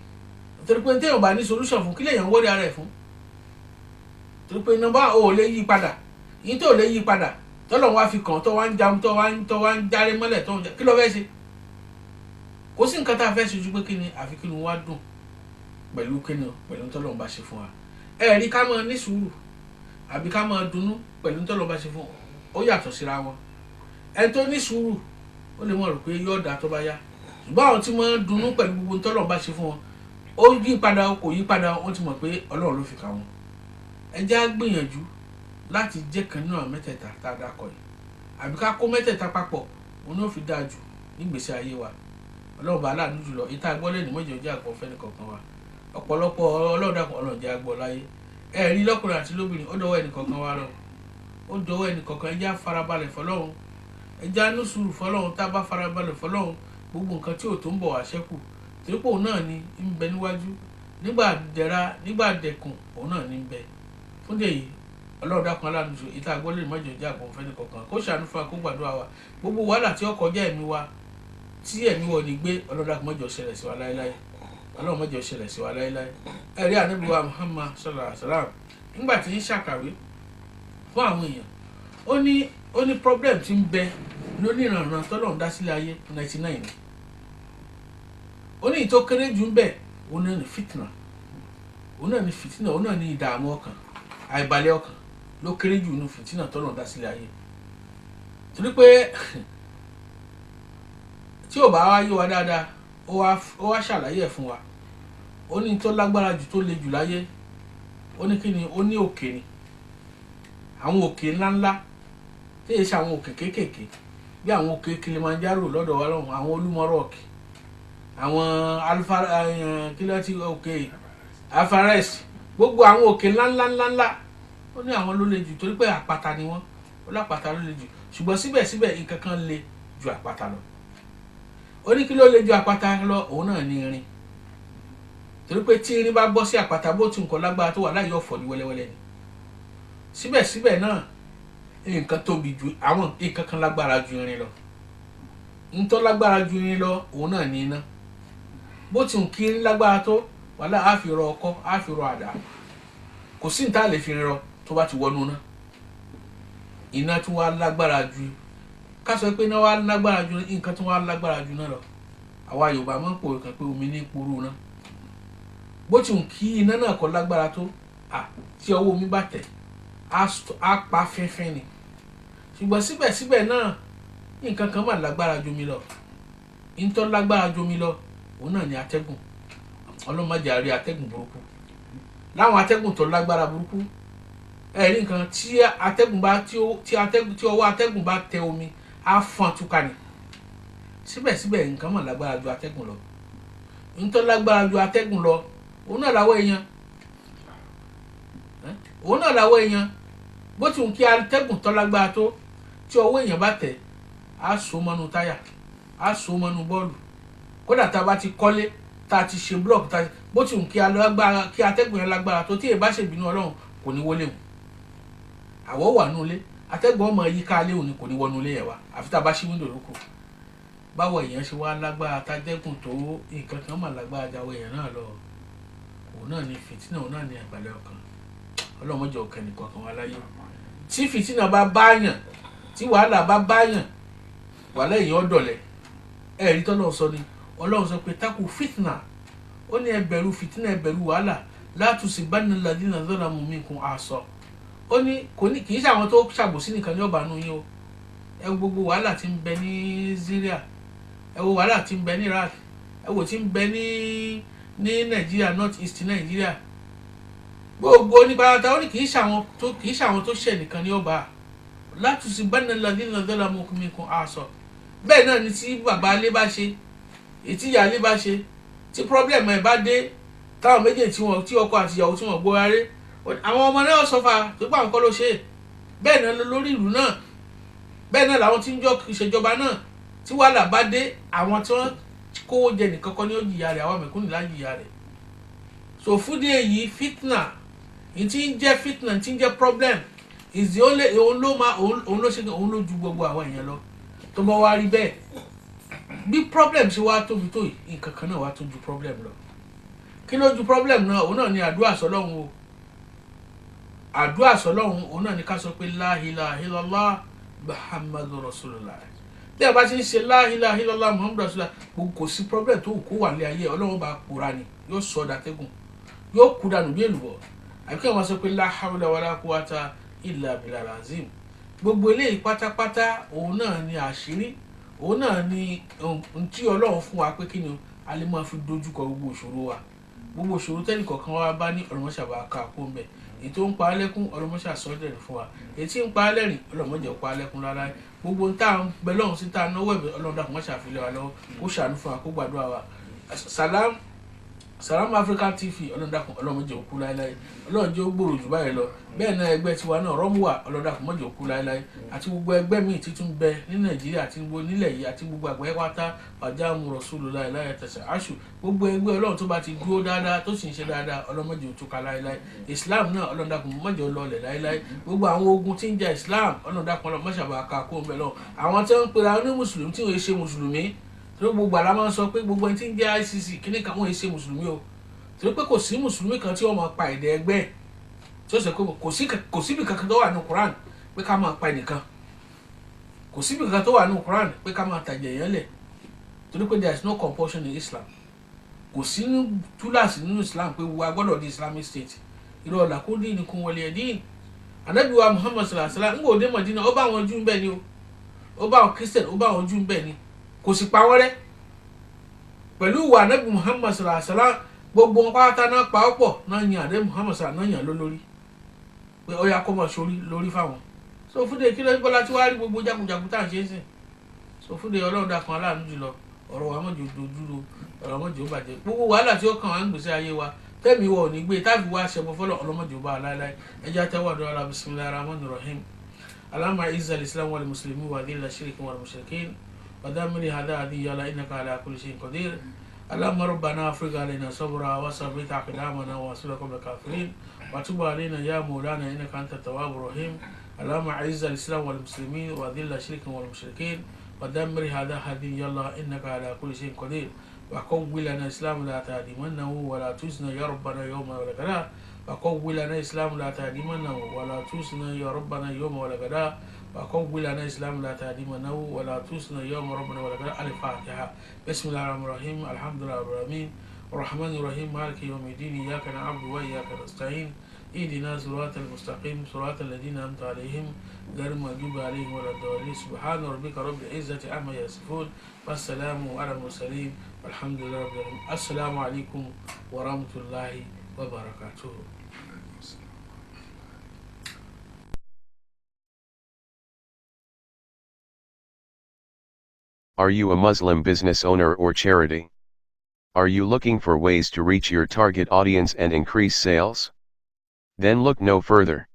Torí pé téèyàn bá ní solution fún, kí lèèyàn wọ́rí ara ẹ̀ fún? Torí pé nọ́mbà ò lè yí padà. Yín tó lè yí padà, tọ́lọ́run wá fi kàn, tó wá ń jam, tó wá ń járe mọ́lẹ̀, tó ń jà, kí ló fẹ́ ṣe? Kò sí nǹkan tá a fẹ́ ṣe ju pé kí ni àfi kí ni wá dùn pẹ̀lú kí ni pẹ̀lú tọ́lọ́run bá ṣe fún wa. Rí ká máa ní sùúrù àbí ká máa dunnú pẹ̀lú tọ́lọ́run bá ṣe fún wa, ó yàtọ̀ síra wọn. Ẹni tó ní sùúrù ó lè mọ̀ rò pé yóò dá tó bá yá. Ṣùgbọ́n àwọn tí máa ń dunnú pẹ̀lú gbogbo tọ́lọ́run bá ṣe fún wọn, ó yí padà kò yí padà, wọ́n ti mọ̀ pé Ọlọ́run ló fi kà wọ́n. Ẹ jẹ́ á gbìyànjú láti jẹ́ kan nínú àwọn mẹ́tẹ̀ẹ̀ta tá a dákọ̀ yìí, àbí ká kó mẹ́tẹ̀ẹ̀ta papọ̀, òun náà fi dáa jù nígbèsí ayé wa. Ọlọ́run bá aláàánú jùlọ, ìta gbọ́lẹ̀ ní mọ́jọ́ jẹ́ àgbọ̀ fẹ́ni kọ̀ọ̀kan wa. Ọ̀pọ̀lọpọ̀ ọlọ́dàkùn Ọlọ́run jẹ́ àgbọ̀ láyé. Rí lọ́kùnrin àti lóbìnrin, ó dọwọ́ ẹnì kọ̀ọ̀kan wa lọ. Ó dọwọ́ ẹnì kọ̀ọ̀kan, ẹ jẹ́ á farabalẹ̀ fọlọ́run. Ẹ jẹ́ á ní sùúrù fọlọ́run. Tá a bá farabalẹ̀ fọlọ́run, gbogbo nǹkan tí ò tó ń bọ̀ wá ṣẹ́kù. Torí pé òun náà ni ń bẹ níwájú. Nígbà dẹ̀ra, nígbà dẹ̀kùn, òun náà ni ń bẹ. Fún dèyí, Ọlọ́run dákun aláàánú jù, ìta gbọ́lẹ̀ ní mọ́jọ́ jẹ́ àgbọ̀ fẹ́ni kọ̀ọ̀kan. Kó ṣàánú fún wa, kó gbàdúrà wa. Gbogbo wàhálà tí ó kọjá ẹ̀mí wa, tí ẹ̀mí wọ̀ ní gbé, Ọlọ́run dákun mọ́jọ́ ṣẹlẹ̀ sí wa láéláé. Ọlọ́run mọ́jọ́ ṣẹlẹ̀ sí wa láéláé. Rí Ànábì wa Muhammad sallallahu alaihi wasallam nígbà tí ń ṣàkàwé fún àwọn èèyàn, ó ní problem tí ń bẹ lóníranran tọ́lọ́run dá sílẹ̀ ayé 99. Ó ní ìtó kéré jù ń bẹ, òun náà ní fitna. Òun náà ní fitna, òun náà ní ìdààmú ọkàn, àìbalẹ̀ ọkàn ló kéré jù nínú fitna tọ́lọ́run dá sílẹ̀ ayé. Torí pé tí ò bá wá yé wa dáadáa, ó wá ṣàlàyé ẹ̀ fún wa. Ó ní tó lágbára jù tó le jù láyé, ó ní kí ni? Ó ní òkè ni. Àwọn òkè ńláńlá tí èyí ṣe àwọn òkè kéékèèké bí àwọn òkè Kilimanjaro lọ́dọ̀ wa lọ́hùn, àwọn Olúmọ rock, àwọn kílọ̀tì òkè Everest, gbogbo àwọn òkè ńláńlá. Ó ní àwọn ló le jù torí pé àpáta ni wọ́n. Ó lápáta ló le jù. Ṣùgbọ́n síbẹ̀síbẹ̀ nǹkan kan le ju àpáta lọ. Ó ní kí ló le ju àpáta lọ? Òun náà ní irin. Torí pé tí irin bá bọ́ sí àpáta, bó ti nǹkan lágbára tó wà láyé ọ̀fọ̀ ní wẹ́lẹ́wẹ́lẹ́ ni. Síbẹ̀síbẹ̀ náà nǹkan tóbi ju àwọn nǹkan kan lágbára ju irin lọ. Ntọ́ lágbára ju irin lọ, òun náà ní iná. Bó ti ń kí irin lágbára tó, wàhálà á fi rọ ọkọ́, á fi rọ àdá. Kò sí nǹkan lè fi rọ tó bá ti wọnú náà. Iná tún wá lágbára ju, ká sọ pé iná wá lágbára ju nǹkan tún wá lágbára ju náà lọ. Àwa Yorùbá máa ń pòwe kan pé omi ní poró náà. Bó ti ń kí iná náà kọ́ lágbára tó, tí ọwọ́ omi bá tẹ̀, á pa fínfín ni. Ṣùgbọ́n síbẹ̀síbẹ̀ náà nǹkan kan máa lágbára ju omi lọ. Ntọ́ lágbára ju omi lọ, òun náà ni atẹ́gùn. Ọlọ́run má jẹ́ á rí atẹ́gùn burúkú. Láwọn atẹ́gùn tó lágbára burúkú, rí nǹkan tí ọwọ́ atẹ́gùn bá tẹ omi, á fọ́n túká ni. Síbẹ̀síbẹ̀ nǹkan máa lágbára ju atẹ́gùn lọ. Ntọ́ lágbára ju atẹ́gùn lọ, òun náà làwọ̀ èèyàn. Òun náà làwọ̀ èèyàn. bó ti hùn kí atẹ́gùn tó lágbára tó tí ọwọ́ èèyàn bá tẹ̀ á so mọ́nú táyà á so mọ́nú bọ́ọ̀lù kódà tá a bá ti kọ́lé tá a ti ṣe blọọkì tá a bó ti hùn kí atẹ́gùn yẹn lágbára tó tí èèyàn bá ṣèbínú ọlọ́run kò ní wọlé wọn àwọ̀ wà nulẹ̀ atẹ́gùn ọmọ yìí ká léwu ni kò ní wọnú ilé yẹn wá àfi tá a bá ṣí wíńdò lóko báwo èèyàn ṣe wá lágbára tájẹ́gùn tó nǹkan kan mà lágbára jáwọ́ èèyàn náà lọ òun náà ni fìtínà òun náà ni àgbàlẹ̀ ọkàn ọlọ́mọdé ọkàn nìkan kan wá láyé tí fìtínà bá báyàn tí wàhálà bá báyàn wàhálà èèyàn ọ̀dọ̀lẹ̀ ẹ̀rí tọ́lọ́ sọ ni ọlọ́run sọ pé takù fìtínà ó ní ẹ bẹ̀rù fìtínà ẹ bẹ̀rù wàhálà látùsí bánilá ladina zalamu minkum àṣọ ó ní kì í ṣe àwọn tó ṣàbòsí nìkan ní ọ̀bà nù yín o ẹ wo gbogbo wàhálà tí ń bẹ ní Syria ẹ wo wàhálà tí ń bẹ ní Iraq ẹ wo tí ń bẹ ní Nàìjíríà North East Nàìjíríà gbogbo oníbàárà ó ní kì í ṣe àwọn tó ṣẹ̀ nìkan ní ọ̀bà látùsí bánilá ladina zalamu minkum àṣọ bẹ́ẹ̀ náà ni tí bàbá alé bá ṣe ètí ìyá alé bá ṣe tí problem ẹ̀ bá dé táwọn méjèèjì tí ọkọ àti ìyàwó tí wọ́n gbọ́ rárẹ́ àwọn ọmọ náà sọfà tó pa nǹkan ló ṣe bẹ́ẹ̀ náà lórí ìlú náà bẹ́ẹ̀ náà làwọn tí ń jọ ìṣèjọba náà tí wàhálà bá dé àwọn tí wọ́n kówó jẹ nìkan kọ́ ní ó jìyà rẹ̀ àwọn mẹ̀kúnnù lá jìyà rẹ̀ so fúdí èyí fitna tí ń jẹ́ fitna tí ń jẹ́ problem is the only òun ló ṣe òun ló ju gbogbo àwọn èèyàn lọ tó bá wá rí bẹ́ẹ̀ bí problem ṣe wá tóbi tó nǹkan kan náà wá tó ju problem lọ kí ló ju problem náà òun náà ni àdúrà sọ́lọ́run o àdúrà sọ́lọ́run òun náà ni ká sọ pé la ilaha illallah muhammadu rasulullah bí a bá ti ń ṣe la ilaha illallah muhammadu rasulullah gbogbo kò sí problem tó kó wà ní ayé ọlọ́run bá pòórá ni yóò sọ ọ́ dàtẹ́gùn yóò kú dànù bí èlùbọ́ àbíkẹ́ wọn sọ pé la hawla wala quwwata illa billahil azim gbogbo eléyìí pátápátá òun náà ni àṣírí òun náà ni ohun tí ọlọ́run fún wa pé kí ni a lè máa fi dojúkọ gbogbo ìṣòro wa gbogbo ìṣòro tẹ́nìkọ̀ọ̀kan wa bá ní ọlọ́mọṣà bá ká kó ń bẹ̀ ètò ń pa alẹ́kún ọlọ́mọṣà sọ́dẹ̀rẹ̀ fún wa ètí ń pa alẹ́rìn ọlọ́mọjẹ̀ pa alẹ́kún rárá gbogbo ń tá bẹ lọ́run sí tá náwó ẹ̀bẹ̀ ọlọ́run dàkún mọ́ṣà fi lé wa lọ́wọ́ kó ṣàánú fún wa kó gbàdúrà wa Salam Africa TV ọlọ́run dàkún ọlọ́mọjẹ̀ òkú láéláé ọlọ́run jẹ́ ó gbòòrò jù báyìí lọ bẹ́ẹ̀ náà ẹgbẹ́ tiwa náà rọ́mùwà ọlọ́run dàkún mọ́jẹ̀ òkú láéláé àti gbogbo ẹgbẹ́ míì títún bẹ ní Nàìjíríà àti gbogbo nílẹ̀ yìí àti gbogbo àgbáyé pátá pàjáàmù Rasulullah láyé tẹ̀sẹ̀ àṣù gbogbo ẹgbẹ́ ọlọ́run tó bá ti dúró dáadáa tó sì ń ṣe dáadáa ọlọ́mọdé òtúka láéláé Islam náà ọlọ́run dàkún mọ́jẹ̀ ọlọ́ọ̀lẹ̀ láéláé gbogbo àwọn ogun tí ń jà Islam ọlọ́run dàkún ọlọ́mọṣàbà ká kó ń bẹ lọ àwọn tí wọ́n ń pera ní mùsùlùmí tí wọ́n ṣe mùsùlùmí tó gbogbo àlá máa ń sọ pé gbogbo ẹni tí ń jẹ́ ICC kíní kan wọ́n ṣe mùsùlùmí o torí pé kò sí mùsùlùmí kan tí wọ́n máa pa èdè ẹgbẹ́ tí ó sọ pé kò síbi kankan tó wà ní Quran pé ká máa pa ẹnìkan kò síbi kankan tó wà ní Quran pé ká máa tàjẹ̀ yẹn lẹ̀ torí pé there is no compulsion in Islam kò sí túláàsì nínú Islam pé wà gbọ́dọ̀ di Islamic State irọ́ ọ̀là kó dín nìkún wọlé ẹ̀dín Ànábì wa Muhammad sallallahu alaihi wasallam ń gbòde Madina ó bá àwọn Júù ń bẹ ni o ó bá àwọn Christian ó bá àwọn Júù ń bẹ ni kò sì pa wọ́n rẹ́ pẹ̀lú ìwà Ànábì Muhammad sallallahu alaihi wasallam gbogbo wọn pátá náà pa ọ́ pọ̀ náà yan Ànábì Muhammad sallallahu alaihi wasallam náà yàn lórí pé ó yá kó mọ̀ sórí lórí fáwọn so fúnde kí ló bọ́lá tí wàá rí gbogbo jagunjagun tá à ń ṣe é sìn so fúnde ọlọ́run dàkan aláàánú jùlọ ọ̀rọ̀ wa mọ̀jọ dojúro ọ̀rọ̀ mọ̀jọ bàjẹ́ gbogbo wàhálà tí ó kàn wá ń gbèsè ayé wa tẹ́mi wọ̀ ní gbé táàbí wá ṣẹbọ fọlọ́ ọlọ́mọdé bá aláìláì ẹjẹ́ àtẹwàdọ́ ala bismillahir rahmanir rahim alama izzal islam wal muslimin wa dhilla shirki wal mushrikin wa damini hadi yala innaka ala kulli shay'in qadir alama rabbana afrigh alaina sabra wa sabbit aqdamana wa sulaka bil kafirin wa tub alaina ya maulana innaka antat tawwabur rahim alama izzal islam wal muslimin wa dhilla shirki wal mushrikin wa damini hadi yala innaka ala kulli shay'in qadir وقوي لنا إسلام لا تهدمنه ولا تزنا يا ربنا يوم ولا غدا وقوي لنا إسلام لا تهدمنه ولا تزنا يا ربنا يوم ولا غدا وقوي لنا إسلام لا تهدمنه ولا تزنا يوم ربنا ولا غدا الفاتحة بسم الله الرحمن الرحيم الحمد لله رب العالمين الرحمن الرحيم مالك يوم الدين إياك نعبد وإياك نستعين اهدنا صراط المستقيم صراط الذين أنعمت عليهم غير المغضوب عليهم ولا الضالين سبحان ربك رب العزة عما يصفون والسلام على المرسلين والحمد لله رب العالمين السلام عليكم ورحمة الله وبركاته. Are you a Muslim business owner or charity? Are you looking for ways to reach your target audience and increase sales? Then look no further.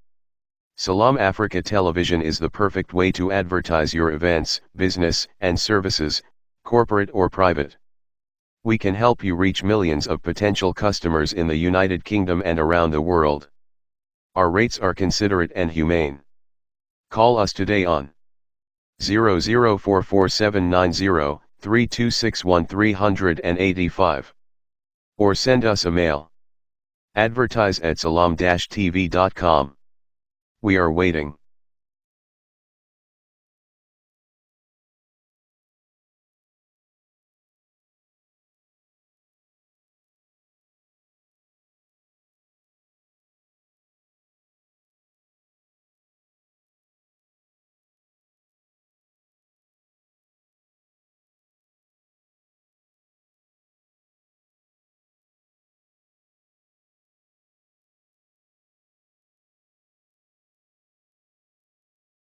Salam Africa Television is the perfect way to advertise your events, business, and services, corporate or private. We can help you reach millions of potential customers in the United Kingdom and around the world. Our rates are considerate and humane. Call us today on 00447903261385 or send us a mail. Advertise at salam-tv.com. We are waiting.